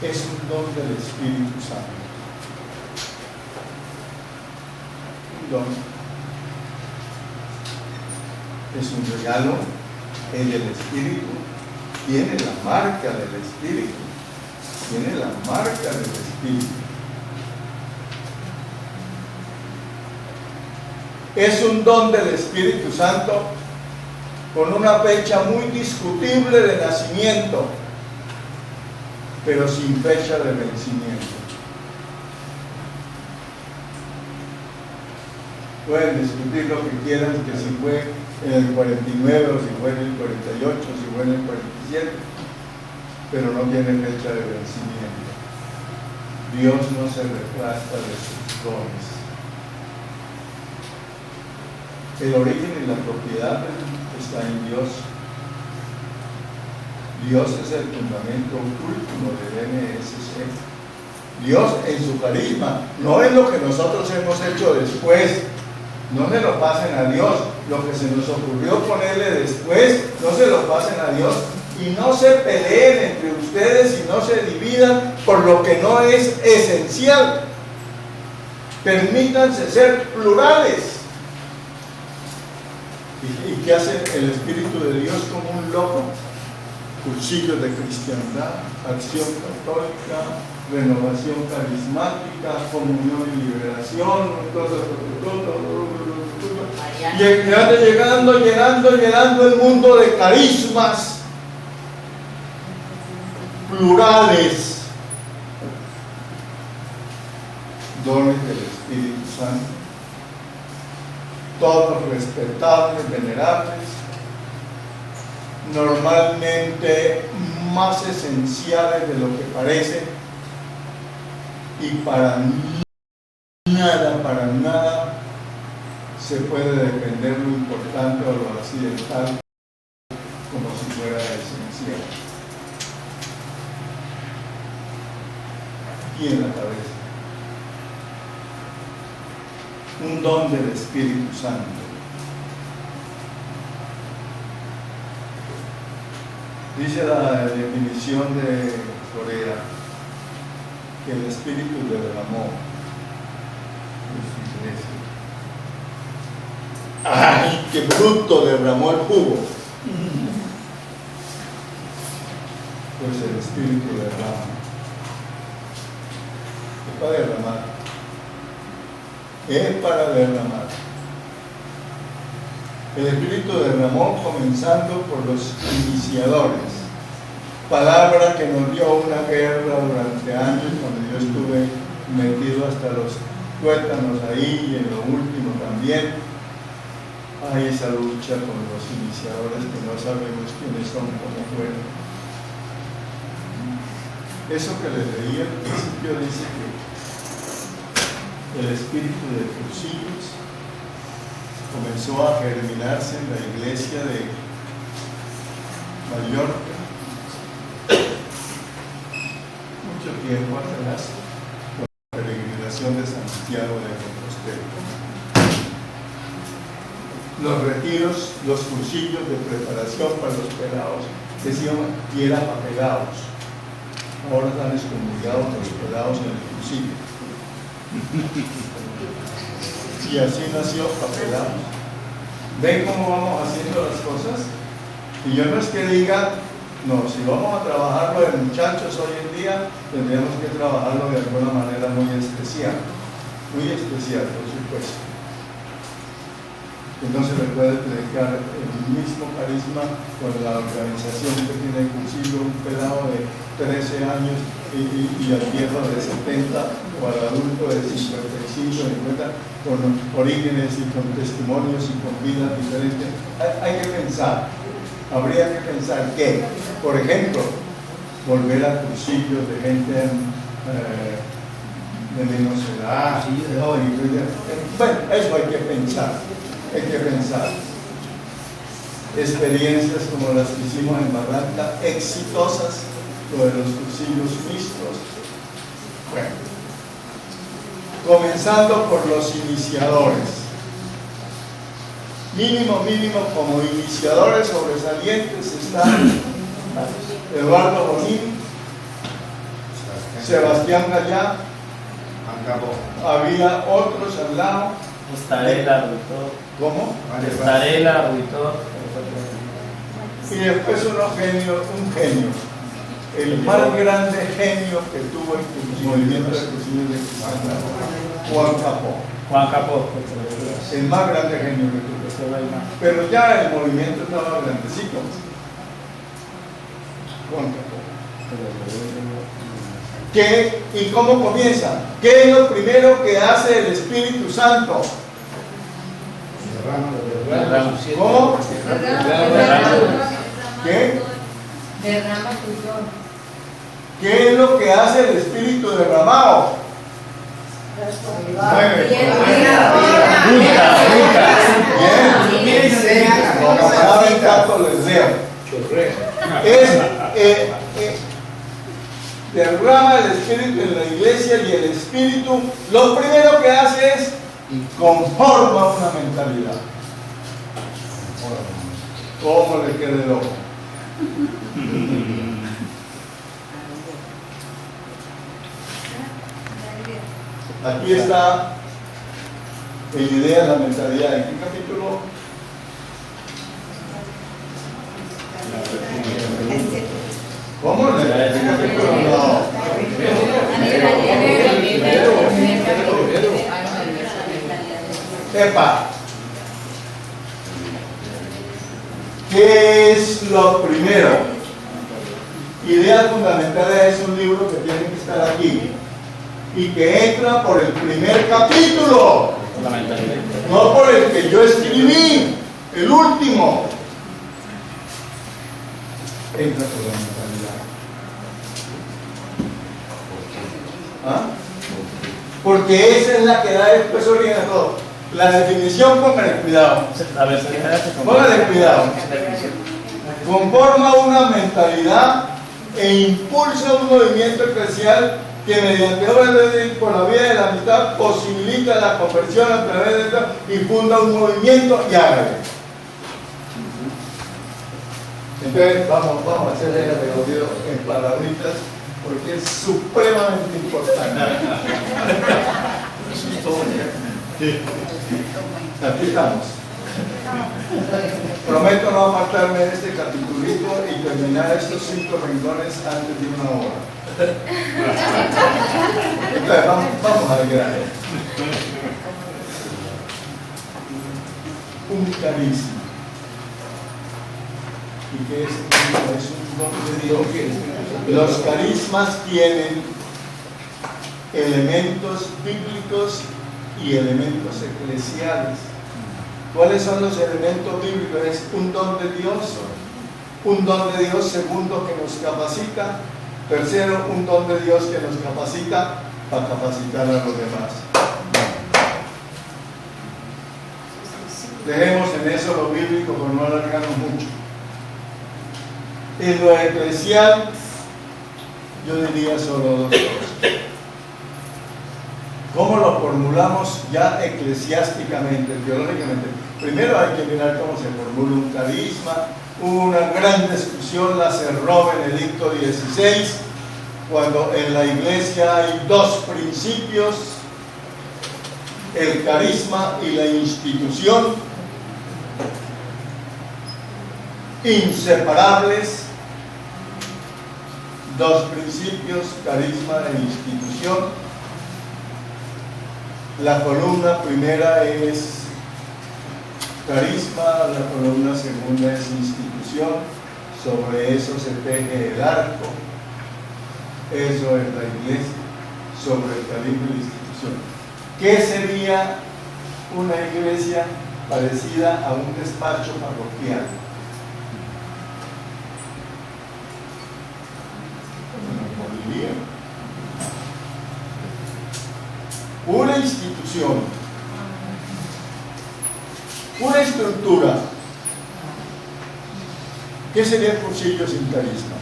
Es un don del Espíritu Santo. Un don. Es un regalo, es del Espíritu, tiene la marca del Espíritu, tiene la marca del Espíritu. Es un don del Espíritu Santo con una fecha muy discutible de nacimiento, pero sin fecha de vencimiento. Pueden discutir lo que quieran, que si fue en el 49 o si fue en el 48 o si fue en el 47, pero no tiene fecha de vencimiento. Dios no se retracta de sus dones. El origen y la propiedad está en Dios. Dios es el fundamento último del NSC. Dios en su carisma, no es lo que nosotros hemos hecho después. No se lo pasen a Dios. Lo que se nos ocurrió ponerle después, no se lo pasen a Dios. Y no se peleen entre ustedes y no se dividan por lo que no es esencial. Permítanse ser plurales. ¿Y qué hace el Espíritu de Dios como un loco? Cursillos de cristiandad, acción católica, renovación carismática, comunión y liberación, llenando el mundo de carismas plurales, dones del Espíritu Santo, todos respetables, venerables, normalmente más esenciales de lo que parecen, y para nada se puede defender lo importante o lo accidental como si fuera esencial. Y en la cabeza. Un don del Espíritu Santo. Dice la definición de Corea que el Espíritu derramó en su iglesia. ¡Ay, qué bruto! Derramó el jugo. Pues el Espíritu derrama. Es para derramar. Es para derramar. El Espíritu derramó comenzando por los iniciadores. Palabra que nos dio una guerra durante años cuando yo estuve metido hasta los tuétanos ahí y en lo último también. Hay esa lucha con los iniciadores que no sabemos quiénes son, cómo fueron. Eso que les leí al principio dice que el espíritu de Cursillos comenzó a germinarse en la iglesia de Mallorca mucho tiempo atrás, con la peregrinación de Santiago de Compostela. Los retiros, los cursillos de preparación para los pelados, decían que era para pelados. Ahora están excomulgados los pelados en el cursillo. Y así nació Papelados. ¿Ven cómo vamos haciendo las cosas? Y yo no es que diga, no, si vamos a trabajarlo de muchachos hoy en día, tendríamos que trabajarlo de alguna manera muy especial, por supuesto. que no se le puede predicar el mismo carisma con la organización que tiene el cursillo, un pelado de 13 años y al viejo de 70 o al adulto de 55, 50, con orígenes y con testimonios y con vidas diferentes. Hay que pensar, habría que pensar que, por ejemplo, volver a cursillos de gente de menos edad, bueno, eso hay que pensar. Experiencias como las que hicimos en Barranca, exitosas, lo de los cursillos mixtos. Bueno, comenzando por los iniciadores. Mínimo, como iniciadores sobresalientes están Eduardo Bonini, Sebastián Gallá, había otros al lado. Estarela, Ruitor. ¿Cómo? Estarela, Ruitor. Y después un genio, el más grande genio que tuvo el movimiento de cursillos de Cristiana, Juan Capó. El más grande genio que tuvo. Pero ya el movimiento estaba grandecito. Juan Capó. ¿Qué y cómo comienza? ¿Qué es lo primero que hace el Espíritu Santo? ¿Cómo? ¿Qué? Derrama tu don. ¿Qué es lo que hace el Espíritu derramado? Como saben tanto les leo. Derrama el Espíritu en la iglesia y el Espíritu lo primero que hace es conforma una mentalidad. ¿Cómo le queda el ojo? Aquí está la idea de la mentalidad. ¿En qué capítulo? ¿Cómo? ¿En qué capítulo? No. Epa. ¿Qué es lo primero? Ideas fundamentales es un libro que tiene que estar aquí y que entra por el primer capítulo, no por el que yo escribí, el último. Entra por la mentalidad. ¿Ah? Porque esa es la que da después origen a todo. La definición, póngale cuidado. Póngale cuidado. Conforma una mentalidad e impulsa un movimiento eclesial que mediante obras por la vía de la amistad posibilita la conversión a través de esto y funda un movimiento y hágale. Entonces vamos a hacerle el recorrido en palabritas porque es supremamente importante. Aquí estamos. Prometo no apartarme de este capitulito y terminar estos 5 renglones antes de 1 hora. Entonces, vamos al grano. Un carisma. ¿Y qué es un carisma? Es un don de Dios. Los carismas tienen elementos bíblicos y elementos eclesiales. ¿Cuáles son los elementos bíblicos? Es un don de Dios, segundo, que nos capacita, tercero, un don de Dios que nos capacita para capacitar a los demás. Dejemos en eso lo bíblico por no alargarnos mucho. En lo eclesial, yo diría solo 2 cosas. ¿Cómo lo formulamos ya eclesiásticamente, teológicamente? Primero hay que mirar cómo se formula un carisma. Hubo una gran discusión, la cerró Benedicto XVI, cuando en la iglesia hay 2 principios, el carisma y la institución, inseparables. 2 principios, carisma e institución. La columna primera es Carisma, la columna segunda es institución, sobre eso se teje el arco, eso es la iglesia, sobre el carisma y la institución. ¿Qué sería una iglesia parecida a un despacho parroquial? Una institución, una estructura. ¿Qué sería el cursillo sin carisma?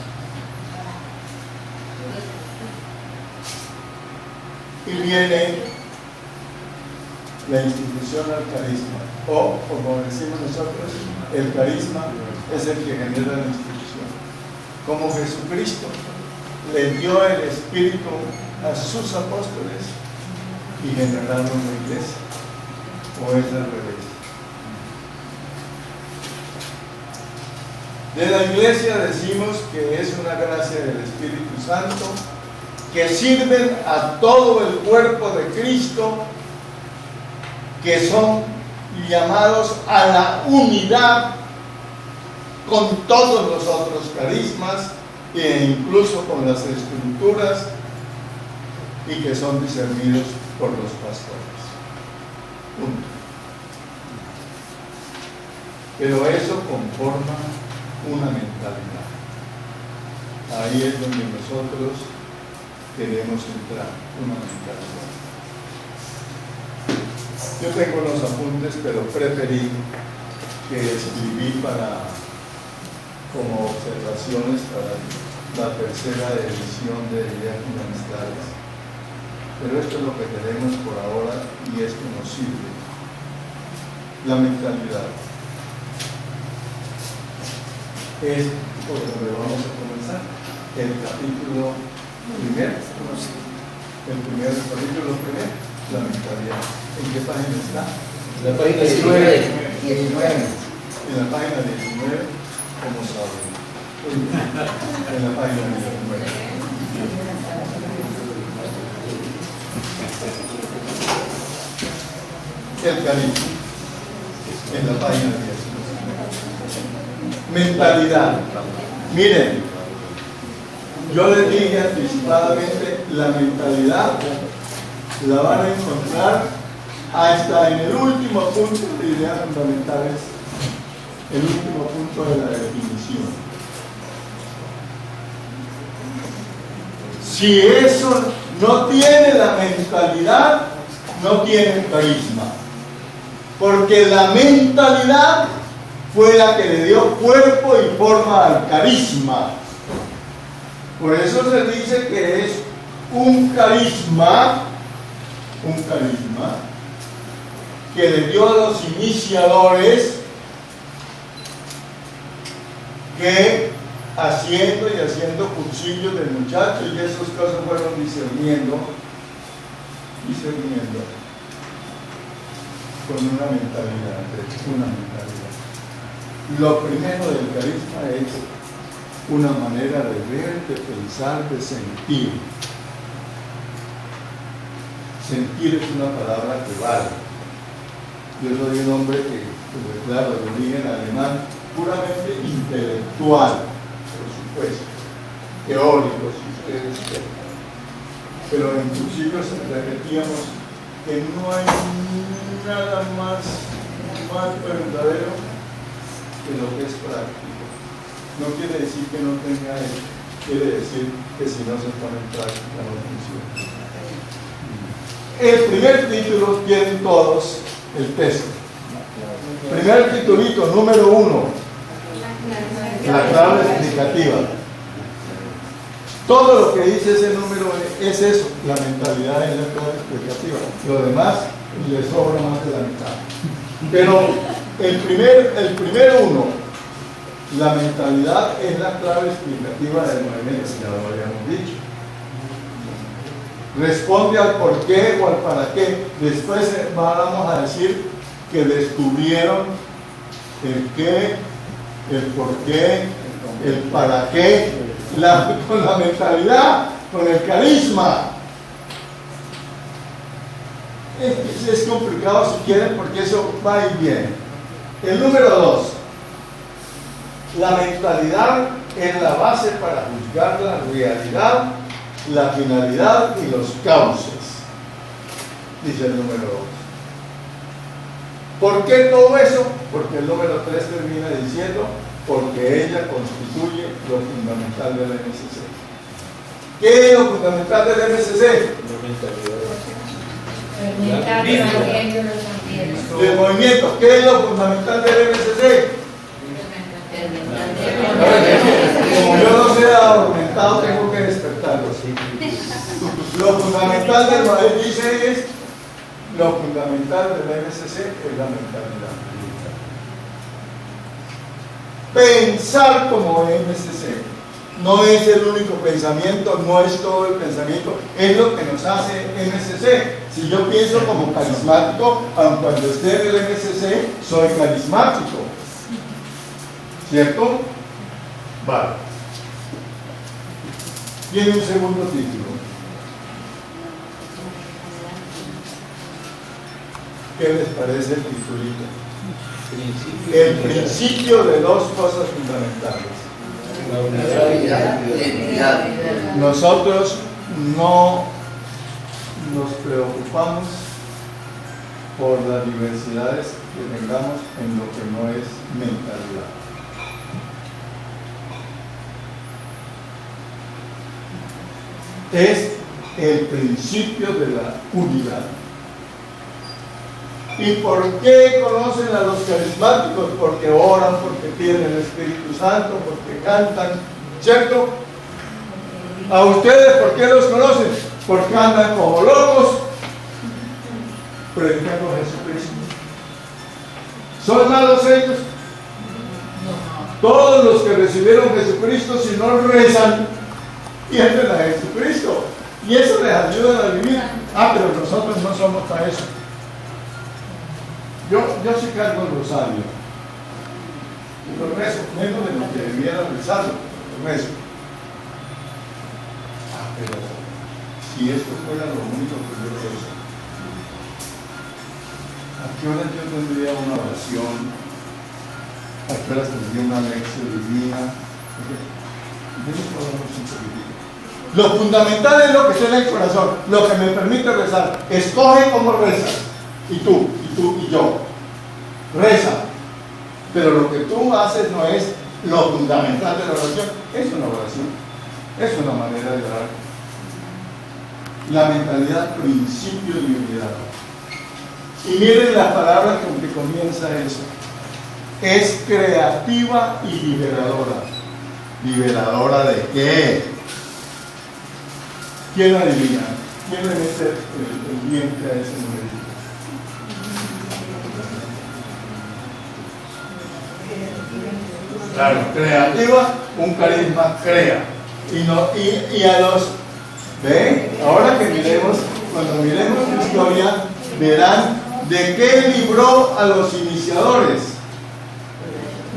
Y viene la institución al carisma, o como decimos nosotros, el carisma es el que genera la institución. Como Jesucristo le dio el Espíritu a sus apóstoles y generaron la iglesia, o es al revés. De la iglesia decimos que es una gracia del Espíritu Santo que sirven a todo el cuerpo de Cristo, que son llamados a la unidad con todos los otros carismas e incluso con las estructuras, y que son discernidos por los pastores. Punto. Pero eso conforma una mentalidad. Ahí es donde nosotros queremos entrar, una mentalidad. Yo tengo los apuntes, pero preferí que escribí como observaciones para la tercera edición de Ideas Fundamentales. Pero esto es lo que tenemos por ahora y esto nos sirve. La mentalidad es por donde vamos a comenzar. El capítulo primero, la mentalidad. ¿En qué página está? La página 19. En la página 19, como saben. En la página 19. El carisma. En la página 10. Mentalidad. Miren, yo les dije anticipadamente, la mentalidad la van a encontrar hasta en el último punto de ideas fundamentales, el último punto de la definición. Si eso no tiene la mentalidad, no tiene el carisma, porque la mentalidad fue la que le dio cuerpo y forma al carisma. Por eso se dice que es un carisma que le dio a los iniciadores, que haciendo cursillos de muchachos y esas cosas fueron discerniendo con una mentalidad. Lo primero del carisma es una manera de ver, de pensar, de sentir. Sentir es una palabra que vale. Yo soy un hombre que, pues claro, de origen alemán, puramente intelectual, por supuesto, teórico, si ustedes quieren. Pero en cursillos repetíamos que no hay nada más verdadero que lo que es práctico. No quiere decir que no tenga él, quiere decir que si no se pone en práctica no funciona. El primer título tienen todos el texto. Primer titulito, número 1, la clave explicativa. Todo lo que dice ese número es eso, la mentalidad es la clave explicativa. Lo demás le sobra más de la mitad. Pero el primer uno, la mentalidad es la clave explicativa del movimiento, ya lo habíamos dicho. Responde al por qué o al para qué. Después vamos a decir que descubrieron el qué, el por qué, el para qué, con la mentalidad, con el carisma. Es complicado si quieren, porque eso va y viene. El número 2. La mentalidad es la base para juzgar la realidad, la finalidad y los cauces. Dice el número 2. ¿Por qué todo eso? Porque el número 3 termina diciendo, porque ella constituye lo fundamental del MSC. ¿Qué es lo fundamental del MSC? El movimiento. ¿Qué es lo fundamental del MSC? Como yo no sé aumentado, tengo que despertarlo. Lo fundamental del movimiento dice es, lo fundamental del MSC es la mentalidad. Pensar como MSC. No es el único pensamiento, no es todo el pensamiento, es lo que nos hace MSC. Si yo pienso como carismático, aun cuando esté en el MSC, soy carismático. ¿Cierto? Vale. Tiene un segundo título. ¿Qué les parece el titulito? El principio de dos cosas fundamentales. La unidad y la identidad. Nosotros no nos preocupamos por las diversidades que tengamos en lo que no es mentalidad. Es el principio de la unidad. ¿Y por qué conocen a los carismáticos? Porque oran, porque tienen el Espíritu Santo, porque cantan, ¿cierto? ¿A ustedes por qué los conocen? Porque andan como locos predicando a Jesucristo. ¿Son malos ellos? Todos los que recibieron Jesucristo, si no rezan, pierden a Jesucristo. Y eso les ayuda a vivir. Pero nosotros no somos para eso. Yo sí cargo el rosario. Lo rezo, menos de lo que debiera rezarlo. Lo rezo. Pero si esto fuera lo único que yo rezo, ¿a qué horas yo tendría una oración? ¿A qué horas tendría una lección divina? Lo fundamental es lo que está en el corazón, lo que me permite rezar. Escoge cómo rezas. Y tú y yo. Reza. Pero lo que tú haces no es lo fundamental de la oración. Es una oración. Es una manera de orar. La mentalidad, principio de unidad. Y miren la palabra con que comienza eso. Es creativa y liberadora. ¿Liberadora de qué? ¿Quién adivina? ¿Quién le mete el vientre a ese numerito? Claro, creativa, un carisma crea. Y a los, ¿ven? Ahora que miremos, cuando miremos la historia, verán de qué libró a los iniciadores.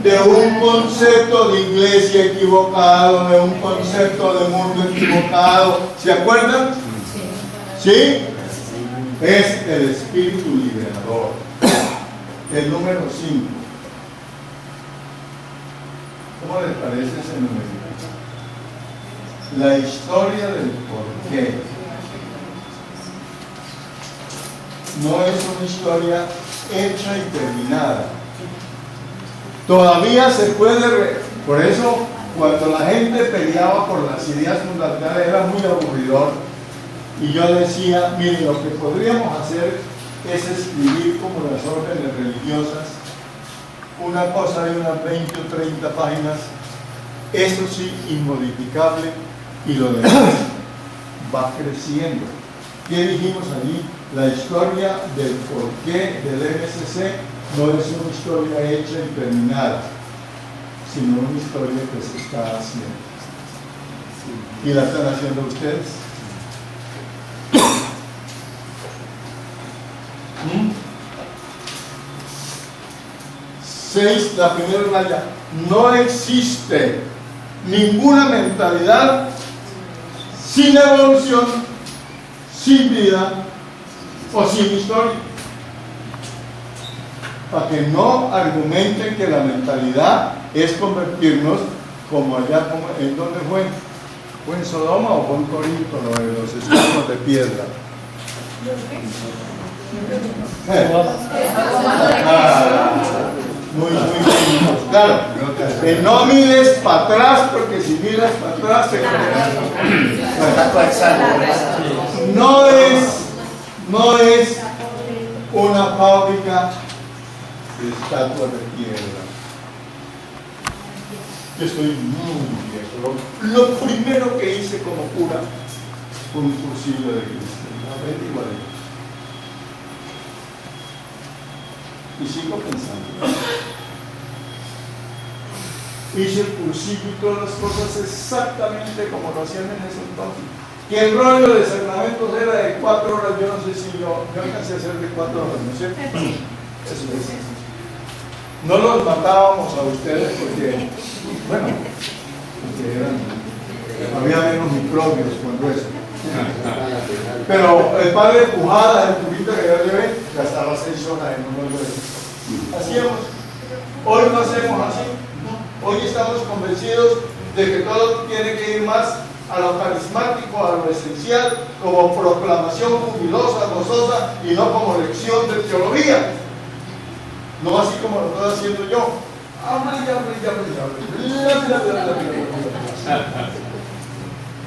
De un concepto de iglesia equivocado, de un concepto de mundo equivocado. ¿Se acuerdan? ¿Sí? Es el espíritu liberador. El número 5. ¿Cómo les parece ese número? La historia del porqué. No es una historia hecha y terminada. Todavía se puede por eso cuando la gente peleaba por las ideas fundamentales era muy aburridor y yo decía, miren, lo que podríamos hacer es escribir como las órdenes religiosas una cosa de unas 20 o 30 páginas, eso sí, inmodificable, y lo demás va creciendo. ¿Qué dijimos allí? La historia del porqué del MSC no es una historia hecha y terminada, sino una historia que se está haciendo. ¿Y la están haciendo ustedes? 6, la primera raya. No existe ninguna mentalidad sin evolución, sin vida o sin historia. para que no argumenten que la mentalidad es convertirnos como allá, ¿en dónde fue? ¿Fue en Sodoma o fue en Corinto, lo de los escudos de piedra? Muy bien. Claro, no mires para atrás, porque si miras para atrás te no es una fábrica de estatuas de piedra. Yo estoy muy viejo. Lo primero que hice como cura fue un cursillo de cristianismo. Y sigo pensando. Hice el cursillo y todas las cosas exactamente como lo hacían en ese entonces. Que el rollo de sacramentos era de 4 horas, yo no sé si yo alcancé a hacer de 4 horas, ¿no es cierto? Eso es. No los matábamos a ustedes porque, bueno, había menos microbios cuando eso. Pero el padre Pujada, el turista que yo llevé, gastaba 6 horas en uno de esos. Hacíamos. Hoy no hacemos así. Hoy estamos convencidos de que todo tiene que ir más a lo carismático, a lo esencial, como proclamación jubilosa, gozosa, y no como lección de teología. No así como lo estoy haciendo yo.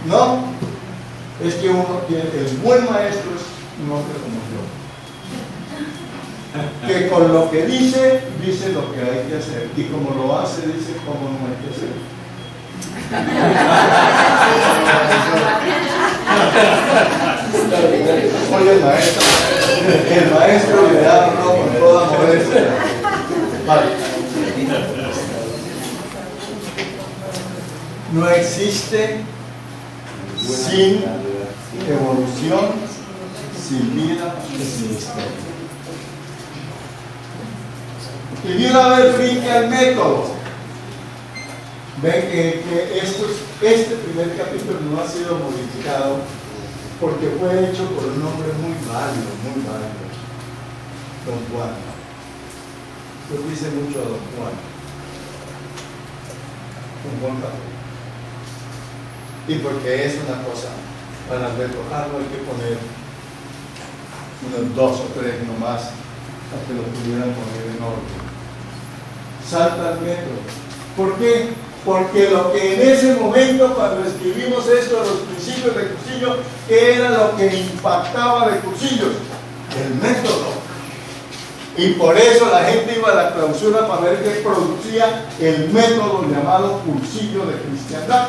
No, es que uno tiene, el buen maestro es un hombre como yo, que con lo que dice lo que hay que hacer, y como lo hace, dice cómo no hay que hacer. Oye, el maestro le da con toda modestia. Vale. No existe sin evolución, sin vida y sin historia. Y de una vez brinca el método. Ven que este primer capítulo no ha sido modificado porque fue hecho por un hombre muy válido, Don Juan. Yo dice mucho a Don Juan. Don Juan Pablo. Y porque es una cosa, para retocarlo hay que poner unos 2 o 3 nomás para que lo pudieran poner en orden. Salta el método. ¿Por qué? Porque lo que en ese momento, cuando escribimos esto, los principios de Cursillo, ¿qué era lo que impactaba de Cursillos? El método. Y por eso la gente iba a la clausura para ver qué producía el método llamado Cursillo de Cristiandad.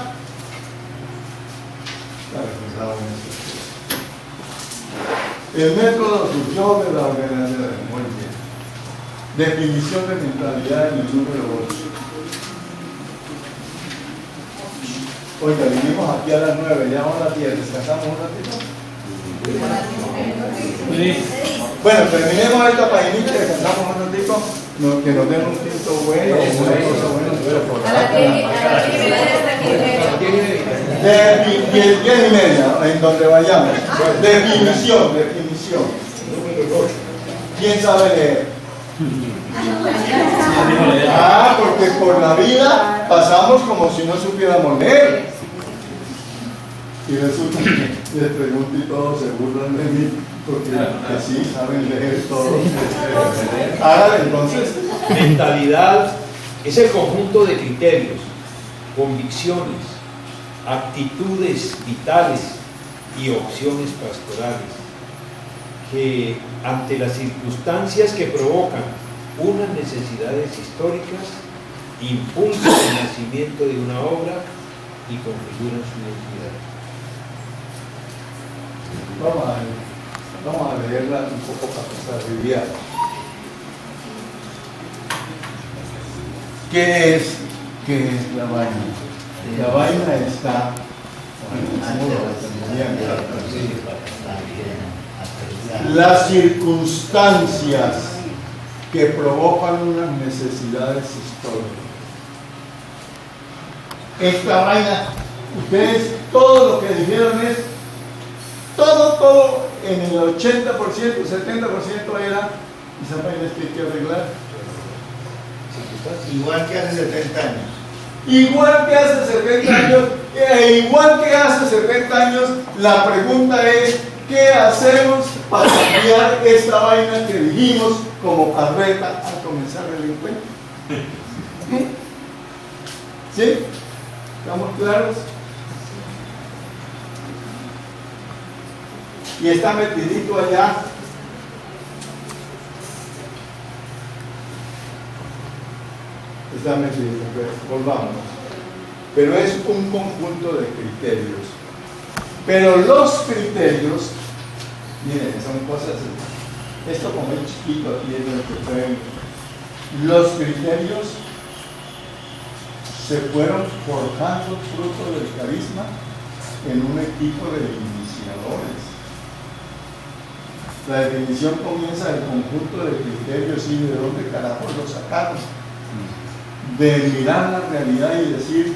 El método surgió de la organización. Muy bien. Definición de mentalidad en el número 8. Oiga, vinimos aquí a las 9, ya son las 10, ¿descansamos un ratito? Sí. Bueno, terminemos esta paginita, descansamos un ratito, que nos den un tinto bueno, una cosa buena. De 10:30, en donde vayamos. Definición. ¿Quién sabe leer? Porque por la vida pasamos como si no supiéramos leer. Y resulta que les pregunto y todos se burlan de mí, porque así saben leer todo. Ahora entonces. Mentalidad es el conjunto de criterios, convicciones, actitudes vitales y opciones pastorales que ante las circunstancias que provocan unas necesidades históricas impulsan el nacimiento de una obra y configuran su identidad. Vamos a leerla un poco para pasar el día. ¿Qué es la vaina? La vaina está las circunstancias que provocan unas necesidades históricas. Esta vaina, ustedes todo lo que dijeron es todo en el 80%, 70% era esa vaina que hay que arreglar. Igual que hace 70 años. Igual que hace 70 años, igual que hace 70 años, la pregunta es, ¿qué hacemos para cambiar esta vaina que dijimos como carreta al comenzar el encuentro? ¿Sí? ¿Estamos claros? Y está metidito allá. Está metidito, pues, volvamos. Pero es un conjunto de criterios. Pero los criterios, miren, son cosas, esto como es chiquito aquí es lo que pueden. Los criterios se fueron forjando fruto del carisma en un equipo de iniciadores. La definición comienza del conjunto de criterios y de dónde carajo lo sacaron. De mirar la realidad y decir,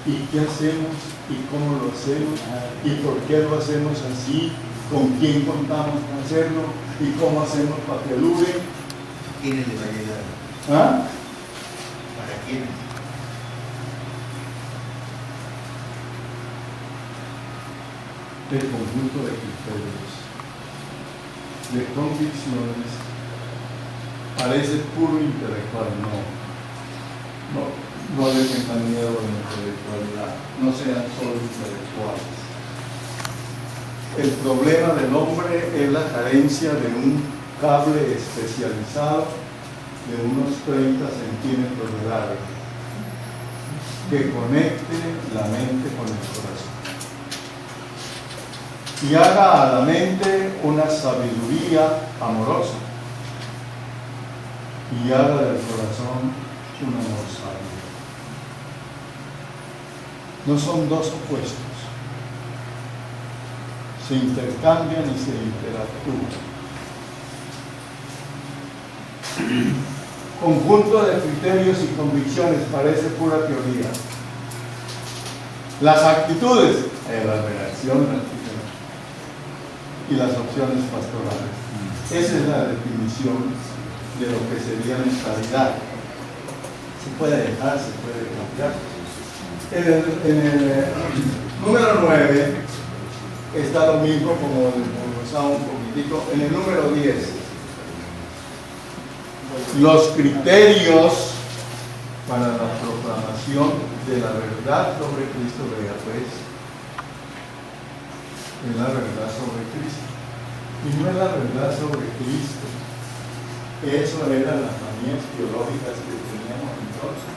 ¿y qué hacemos? ¿Y cómo lo hacemos? ¿Y por qué lo hacemos así? ¿Con quién contamos para hacerlo? ¿Y cómo hacemos para que dure? ¿Quiénes les va a ayudar? ¿Ah? ¿Para quién? El conjunto de criterios, de convicciones, parece puro intelectual, no le tengan miedo a la intelectualidad, no sean solo intelectuales. El problema del hombre es la carencia de un cable especializado de unos 30 centímetros de largo que conecte la mente con el corazón y haga a la mente una sabiduría amorosa y haga del corazón un amor sabio. No son dos opuestos, se intercambian y se interactúan. Conjunto de criterios y convicciones, parece pura teoría. Las actitudes, la reacción y las opciones pastorales. Esa es la definición de lo que sería mentalidad. Se puede dejar, se puede cambiar. En el número 9 está lo mismo como usaba un poquitico. En el número 10, los criterios para la proclamación de la verdad sobre Cristo, vea pues, es la verdad sobre Cristo. Y no es la verdad sobre Cristo. Eso eran las manías teológicas que teníamos entonces.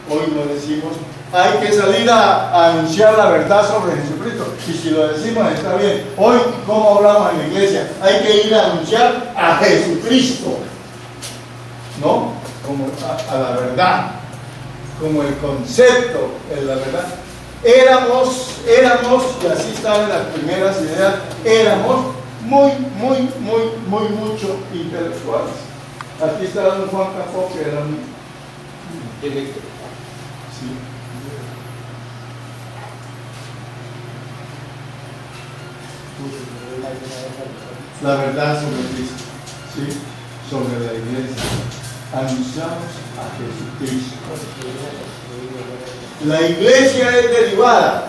Hoy no decimos, hay que salir a anunciar la verdad sobre Jesucristo. Y si lo decimos está bien. Hoy, ¿cómo hablamos en la iglesia? Hay que ir a anunciar a Jesucristo. ¿No? Como a la verdad. Como el concepto de la verdad. Éramos, y así están en las primeras ideas, éramos mucho intelectuales. Aquí está don Juan Capó, que era un intelectual. Sí. La verdad sobre Cristo, ¿sí? Sobre la iglesia. Anunciamos a Jesucristo. La iglesia es derivada.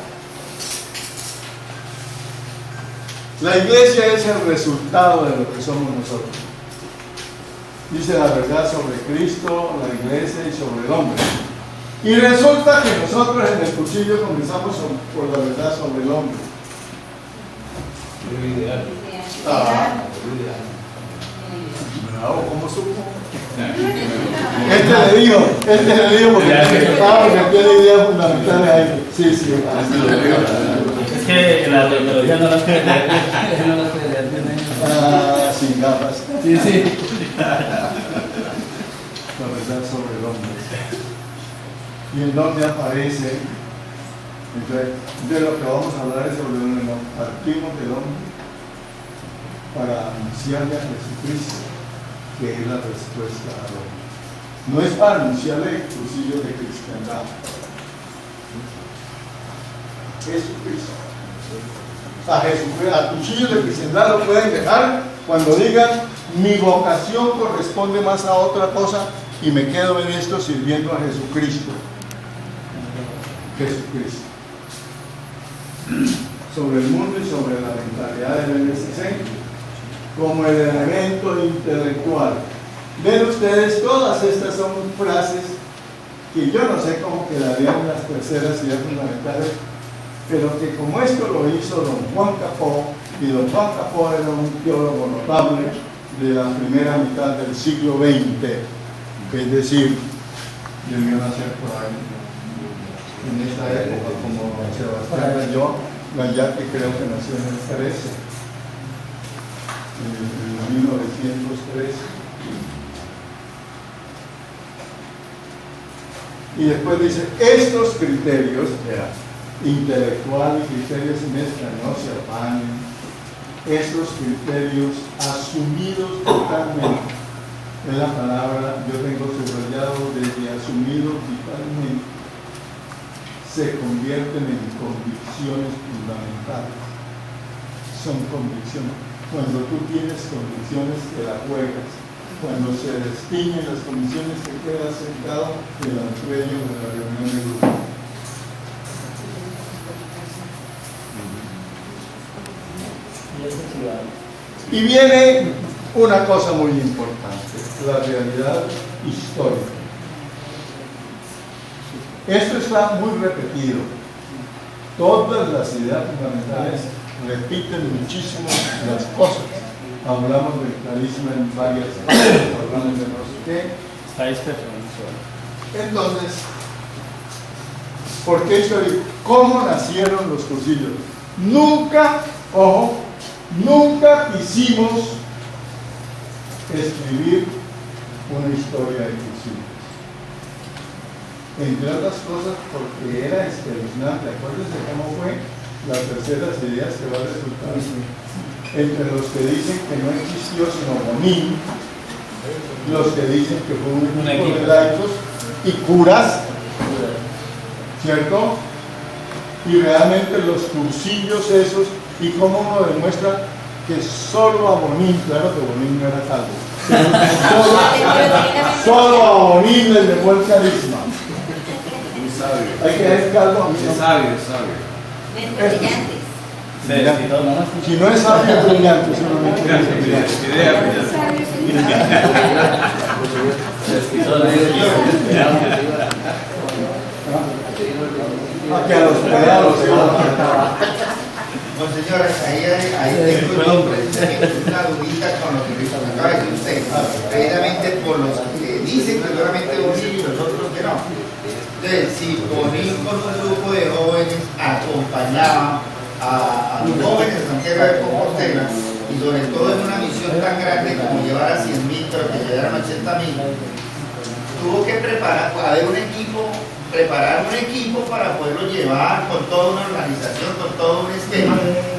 La iglesia es el resultado de lo que somos nosotros. Dice la verdad sobre Cristo, la iglesia y sobre el hombre. Y resulta que nosotros en el cuchillo comenzamos por la verdad sobre el hombre. Lo ideal. Bravo, ¿cómo supo? Este le dijo porque tiene ideas fundamentales ahí. Sí. Es que la tecnología no las puede leer. Sin gafas. Sí. La verdad sobre el hombre. Y en donde aparece, entonces de lo que vamos a hablar es sobre donde nos partimos del hombre para anunciarle a Jesucristo, que es la respuesta al hombre. No es para anunciarle el cursillo de cristiandad. Jesucristo. A Jesucristo, a cuchillo de cristiandad lo pueden dejar cuando digan Mi vocación corresponde más a otra cosa y me quedo en esto sirviendo a Jesucristo. Jesucristo. Sobre el mundo y sobre la mentalidad del NSC como el elemento intelectual. Ven ustedes, todas estas son frases que yo no sé cómo quedarían en las terceras ideas fundamentales, pero que como esto lo hizo don Juan Capó, y don Juan Capó era un teólogo notable de la primera mitad del siglo XX, es decir, debió nacer por ahí, en esta época, como Sebastián Gallá, que creo que nació en el 13, en 1913. Y después dice, estos criterios, intelectual y criterios se mezclan, no se afanen, estos criterios asumidos totalmente, es la palabra, yo tengo subrayado desde asumido totalmente, se convierten en convicciones fundamentales. Son convicciones. Cuando tú tienes convicciones, te la juegas. Cuando se destiñen las condiciones, te quedas sentado en el sueño de la reunión de grupo. Y viene una cosa muy importante, la realidad histórica. Esto está muy repetido. Todas las ideas fundamentales repiten muchísimo las cosas. Hablamos del carisma en varias partes, hablamos de no sé qué. Entonces, ¿por qué histórico? ¿Cómo nacieron los cursillos? Nunca, ojo, nunca quisimos escribir una historia de cursillos. Entre otras cosas porque era espeluznante. Acuérdense cómo fue las terceras ideas que va a resultar. Entre los que dicen que no existió sino Bonín, los que dicen que fue un equipo de laicos y curas, ¿cierto? Y realmente los cursillos esos, y cómo uno demuestra que solo a Bonín, claro que Bonín no era calvo, solo a Bonín le dejó el carisma. Hay que ver calvo. Es sabio, es sabio. Si no es sabio, es brillante. Aquí a los pedados. Bueno, señoras, ahí tengo una dudita con lo que acaba de decir usted, precisamente por los que dicen que solamente Bonín y los otros que no. Entonces, si Bonín con un grupo de jóvenes acompañaba a los jóvenes de Santiago de Compostela, y sobre todo en una misión tan grande como llevar a 100.000, pero que llegaran a 80.000, tuvo que preparar un equipo para poderlo llevar con toda una organización, con todo un esquema,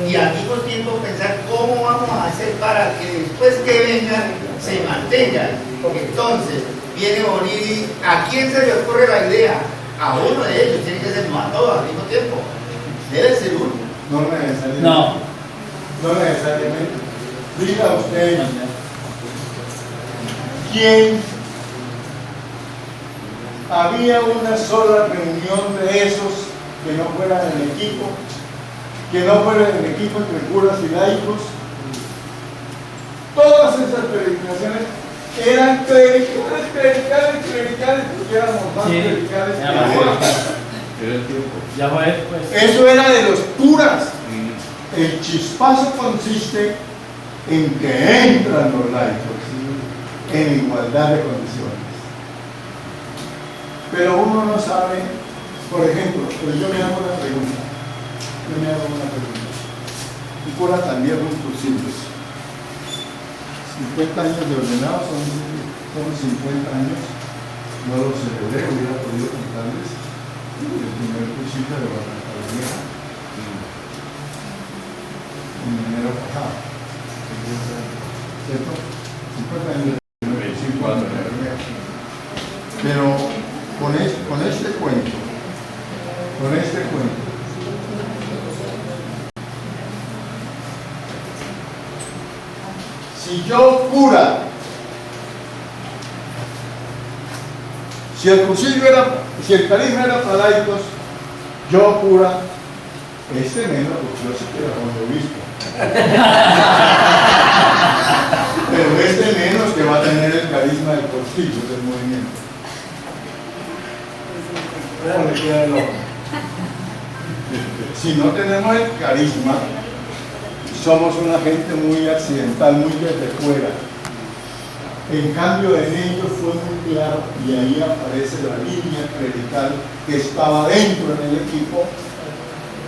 y al mismo tiempo pensar cómo vamos a hacer para que después que vengan se mantengan. Entonces viene Bonín y ¿a quién se le ocurre la idea? A uno de ellos, tiene que ser no a todos al mismo tiempo, debe ser uno. No necesariamente. No necesariamente. Diga usted, ¿quién? Había una sola reunión de esos que no fueran en equipo, entre curas y laicos. Todas esas peregrinaciones eran clericales, porque éramos más clericales que ahora. Eso era de los curas. El chispazo consiste en que entran los laicos en igualdad de condiciones. Pero uno no sabe, por ejemplo, pues yo me hago una pregunta. Un cura también un cursillos. 50 años de ordenado son 50 años. No lo celebré, hubiera podido contarles el primer cursillo de Guadalajara Vieja en enero pasado. ¿Cierto? 50 años de Guadalajara Vieja. Pero con este cuento, Si yo cura, si el carisma era para laicos, yo cura, este menos, porque yo sí que era como obispo. Pero este menos que va a tener el carisma del portillo del movimiento. ¿Cómo le queda el ojo? Si no tenemos el carisma, somos una gente muy accidental, muy desde fuera. En cambio, en ellos fue muy claro, y ahí aparece la línea clerical que estaba dentro en el equipo,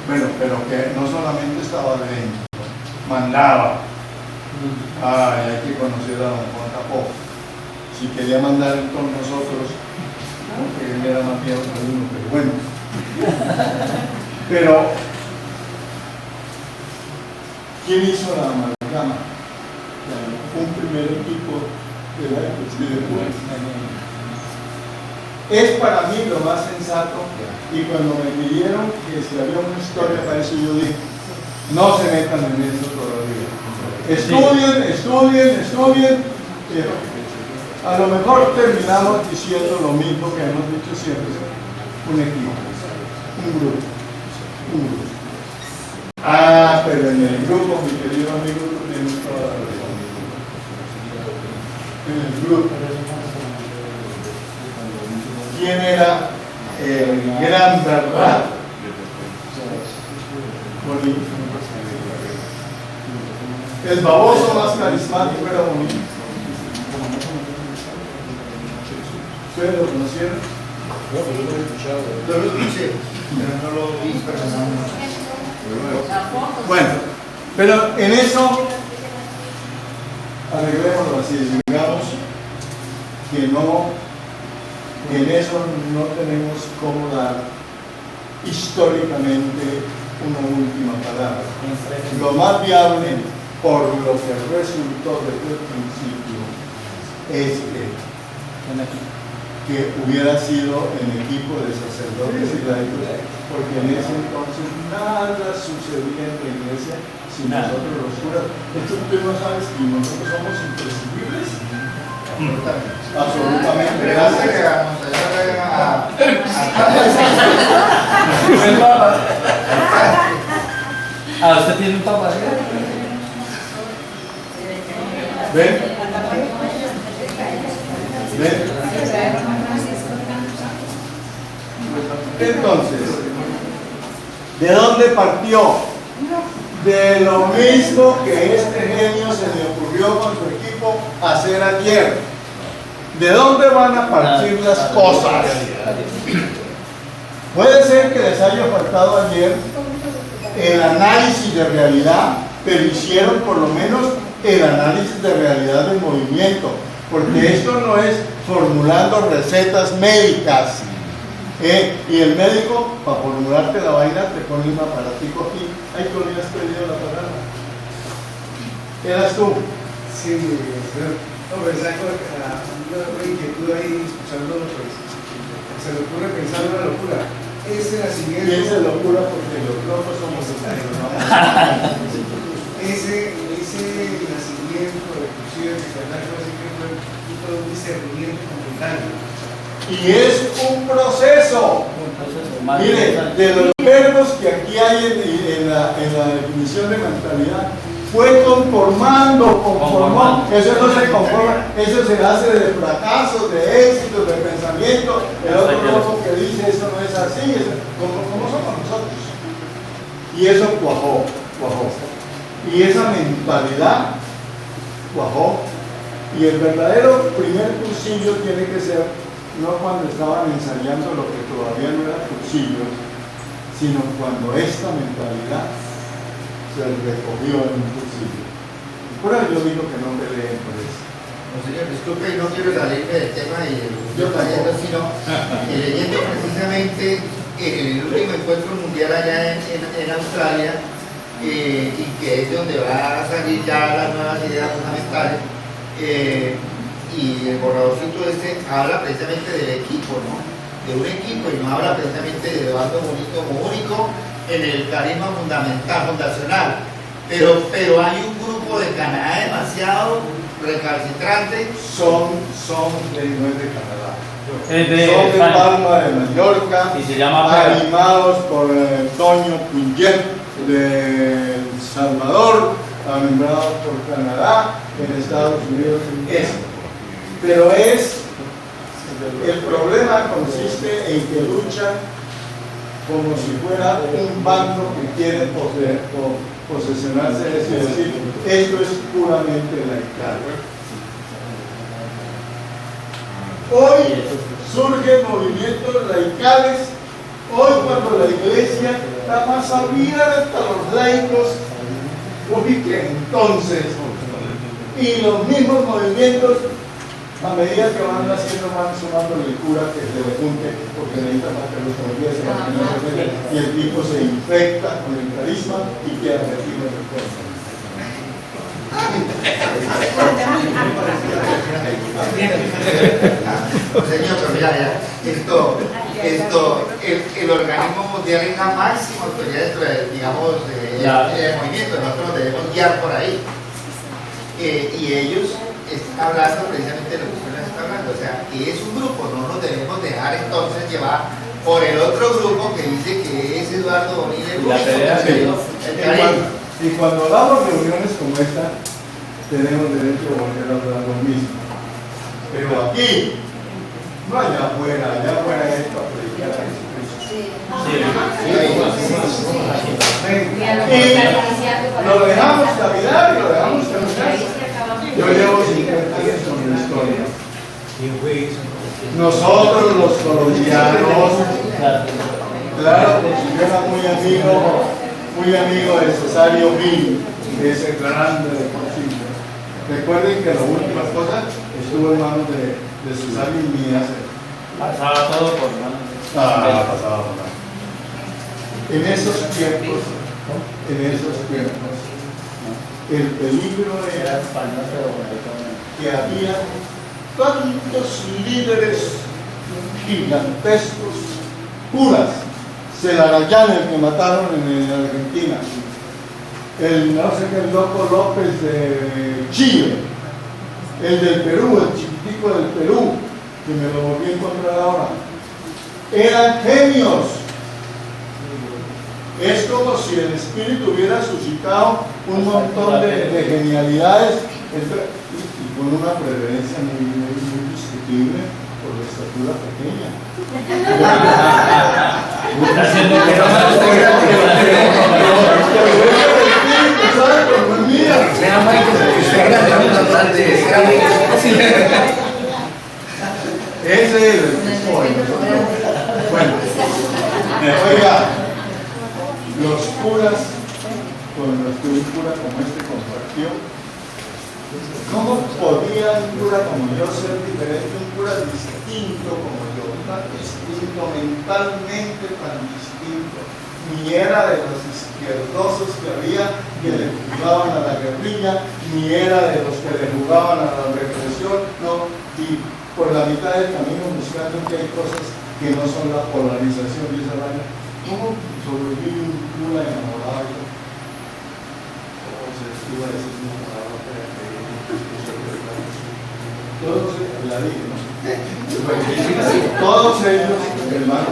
bueno, pero que no solamente estaba dentro, mandaba. Ay, hay que conocer a don Juan Capó. Si quería mandar con nosotros, porque él era más viejo que uno, pero bueno. Pero, ¿quién hizo la amalgama? Un primer equipo de laicos. Es para mí lo más sensato, y cuando me pidieron que si había una historia para eso, yo dije, no se metan en eso todavía. Estudien. A lo mejor terminamos diciendo lo mismo que hemos dicho siempre: un equipo, un grupo. Ah, pero en el grupo, mi querido amigo, tienes toda la razón. En el grupo, ¿quién era el gran verdad? Bonito. El baboso más carismático era Bonito. ¿Ustedes lo conocieron? No, pero yo lo he escuchado. Yo lo escuché, pero no lo vi personalmente. Bueno, pero en eso, arreglémoslo así, digamos que no, en eso no tenemos cómo dar históricamente una última palabra. Lo más viable, por lo que resultó desde el principio, es que hubiera sido en equipo de sacerdotes y laicos, porque en ese entonces nada sucedía en la iglesia sin nosotros los curas. Esto tú no sabes que nosotros somos imprescindibles. Absolutamente. Gracias. ¿Usted tiene un papa? ¿Ven? Entonces, ¿de dónde partió? De lo mismo que este genio se le ocurrió con su equipo hacer ayer. ¿De dónde van a partir las cosas? Puede ser que les haya faltado ayer el análisis de realidad, pero hicieron por lo menos el análisis de realidad del movimiento, porque esto no es formulando recetas médicas. Y el médico, para formularte la vaina, te pone un aparatico aquí. Ahí tú le has pedido la palabra. ¿Eras tú? Sí, muy bien. No, pero saco una inquietud ahí, escuchando, pues, se le ocurre pensar una locura. Ese nacimiento... Piensa locura porque los locos somos extraños, ¿no? ese nacimiento, reclusión, así que fue todo un discernimiento momentáneo. Y es un proceso. Mire, de los verbos que aquí hay en la definición de mentalidad, fue conformó. Eso no se conforma, eso se hace de fracasos, de éxitos, de pensamiento. El otro loco que dice eso no es así, como somos nosotros. Y eso cuajó. Y esa mentalidad cuajó. Y el verdadero primer cursillo tiene que ser no cuando estaban ensayando lo que todavía no era cursillo, sino cuando esta mentalidad se recogió en un cursillo. Por eso yo digo que no peleen por eso. No, señor, disculpe, no quiero salirme del tema Yo leyendo, sino leyendo precisamente el último encuentro mundial allá en Australia, y que es donde va a salir ya las nuevas ideas fundamentales. Y el borradorcito habla precisamente del equipo, ¿no? De un equipo, y no habla precisamente de Eduardo Bonito como único en el carisma fundacional. Pero hay un grupo de Canadá demasiado demasiado recalcitrantes. Son de, no es de Canadá. Es de Son de España. Palma de Mallorca, Y se llama Pera. animados por Toño Punget de El Salvador, animados por Canadá, en Estados Unidos. Pero el problema consiste en que luchan como si fuera un bando que quiere posesionarse de eso y decir, esto es puramente laical. Hoy surgen movimientos laicales, hoy cuando la iglesia está más abierta a los laicos, hoy que entonces, y los mismos movimientos, a medida que van haciendo, van sumando el cura que se le junte, porque necesita más que los días y el tipo se infecta con el carisma y queda metido en el cuerpo. Señor, pero mira, el organismo mundial es la máxima autoridad dentro de, digamos, el movimiento. Nosotros nos debemos guiar por ahí. Y ellos están hablando precisamente de lo que usted nos está hablando, o sea, que es un grupo, no nos debemos dejar entonces llevar por el otro grupo que dice que es Eduardo Bonilla el único. Y cuando hablamos de reuniones como esta, tenemos derecho a volver a hablar lo mismo. Pero aquí, no allá afuera es para predicar a Jesucristo. Y lo dejamos caminar y lo dejamos caminar. Yo llevo 50 años con la historia. Nosotros los colombianos, claro, porque yo era muy amigo de Cesario Gil, de ese grande de concilio. Recuerden que la última cosa estuvo en manos de Cesario y mías. Pasaba todo por manos. Pasaba por manos. En esos tiempos, el peligro era que había tantos líderes gigantescos, curas, Celarayán, el que mataron en Argentina, el no sé qué, el loco López de Chile, el del Perú, el chiquitico del Perú, que me lo volví a encontrar ahora, eran genios. Es como si el espíritu hubiera suscitado un montón de genialidades y con una preferencia muy discutible por la estatura pequeña. Está haciendo que no ese es el bueno, oiga, los curas con los que un cura como este compartió, ¿cómo podía un cura como yo ser diferente, un cura distinto como yo, tan distinto, mentalmente tan distinto? Ni era de los izquierdosos que había que le jugaban a la guerrilla, ni era de los que le jugaban a la represión, no, y por la mitad del camino buscando que hay cosas que no son la polarización y esa vaina. ¿Cómo sobrevive un cura enamorado? ¿Cómo se escribe a veces enamorado? Todos, la dije, ¿no? Todos ellos, hermano,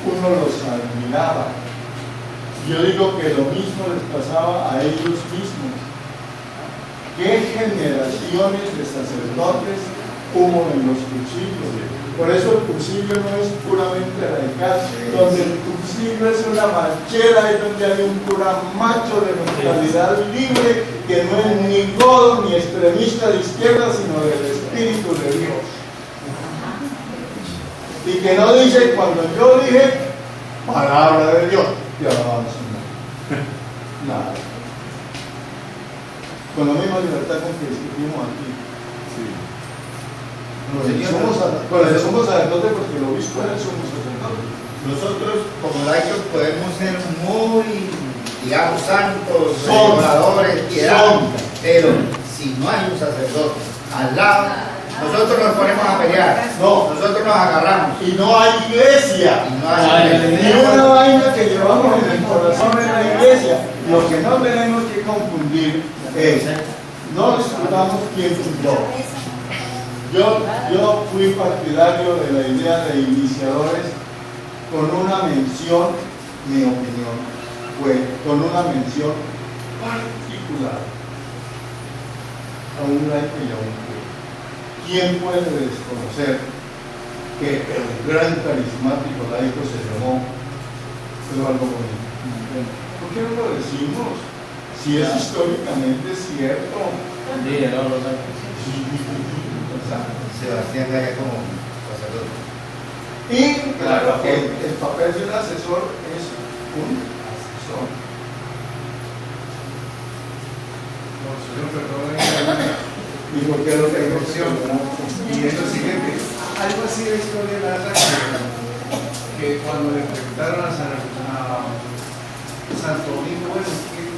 uno los admiraba. Yo digo que lo mismo les pasaba a ellos mismos. ¿Qué generaciones de sacerdotes hubo en los cursillos? Por eso el cursillo no es puramente radical, donde el cursillo es una manchera, es donde hay un cura macho de mentalidad libre, que no es ni godo ni extremista de izquierda, sino del Espíritu de Dios. Y que no dice, cuando yo dije, palabra de Dios, te alabamos, Señor. Nada. Con la misma libertad con que discutimos aquí. Con el sumo sacerdote, porque el obispo era el sumo sacerdote. Nosotros, como laicos, podemos ser muy, digamos, santos, oradores, piedad, pero si no hay un sacerdote al lado, Nosotros nos ponemos a pelear. No. Nosotros nos agarramos. Y no hay iglesia. Y no hay iglesia. Ni una vaina que llevamos en el corazón en la iglesia. Lo que no tenemos que confundir es, no discutamos quién fundó. Yo fui partidario de la idea de iniciadores con una mención, mi opinión, fue con una mención particular a un laico y a un cura. ¿Quién puede desconocer que el gran carismático laico se llamó Eduardo Bonilla? ¿Por qué no lo decimos? Si es históricamente cierto. Sí, no lo sé. Sebastián Gaya como sacerdote. Y claro, el papel de un asesor es un asesor. No, señor, perdón. ¿Y por qué lo tengo? Y es lo siguiente, algo así de historia narra que cuando le preguntaron a Santo Domingo, bueno, ¿quién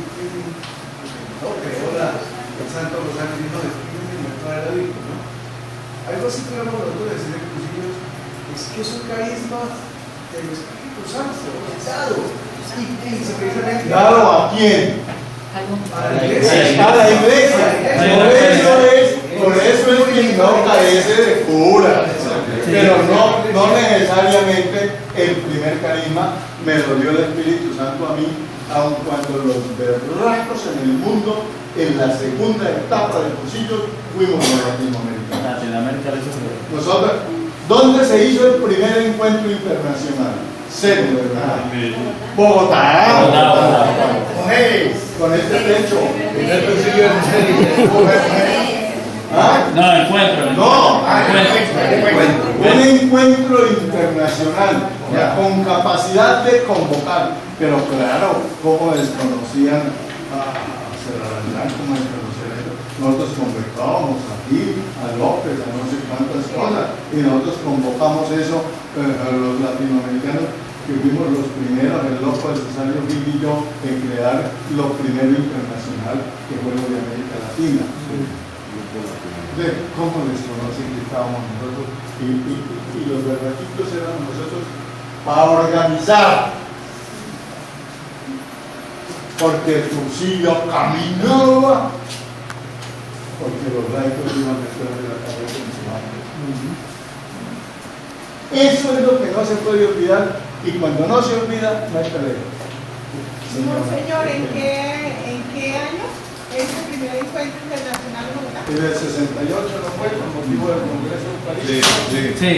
no creó el Santo Rosario? Dijo, ¿quién inventó el Edicto, no? Algo así que vamos nosotros a decir a los hijos, es que es un carisma del Espíritu Santo, dado. Y precisamente... ¿Dado a quién? A la iglesia. A la iglesia. Por eso es que no carece de cura. Pero no necesariamente el primer carisma me lo dio el Espíritu Santo a mí, aun cuando los berracos en el mundo, en la segunda etapa del cursillo, fuimos los latinoamericanos. Latinoamérica, Nosotros, ¿dónde se hizo el primer encuentro internacional? Serio, ¿verdad? Bogotá. Mujeres, con este techo. Primer concilio de mujeres. ¿Ah? No, encuentro. No, encuentro. un encuentro internacional con capacidad de convocar, pero claro, como desconocían a Serralán, como desconocían eso. Nosotros convocábamos aquí, a López, a no sé cuántas cosas, y nosotros convocamos eso a los latinoamericanos, que fuimos los primeros, el loco de Cesario Gil y yo, en crear lo primero internacional, que fue lo de América Latina. De cómo desconocen que estábamos nosotros y los berraquitos eran nosotros para organizar, porque el cursillo caminaba, porque los laicos iban detrás de la cabeza en su mano. Eso es lo que no se puede olvidar, y cuando no se olvida no hay pelea. Señor, ¿en qué año es el primer encuentro internacional en Bogotá? En el 68 no fue con motivo del Congreso de París. Sí.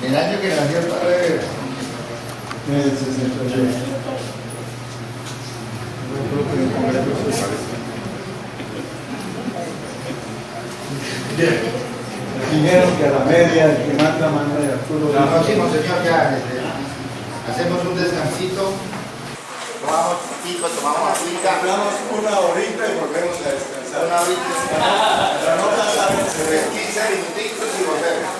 El año que nació el padre. En el 68. Dijeron que a la media el que manda de Arturo. Próximo, señor, ya hacemos un descansito. Tomamos pico, tomamos agüita. Hablamos una horita y volvemos a descansar. Una horita. Para no pasar 15 minutitos y volvemos.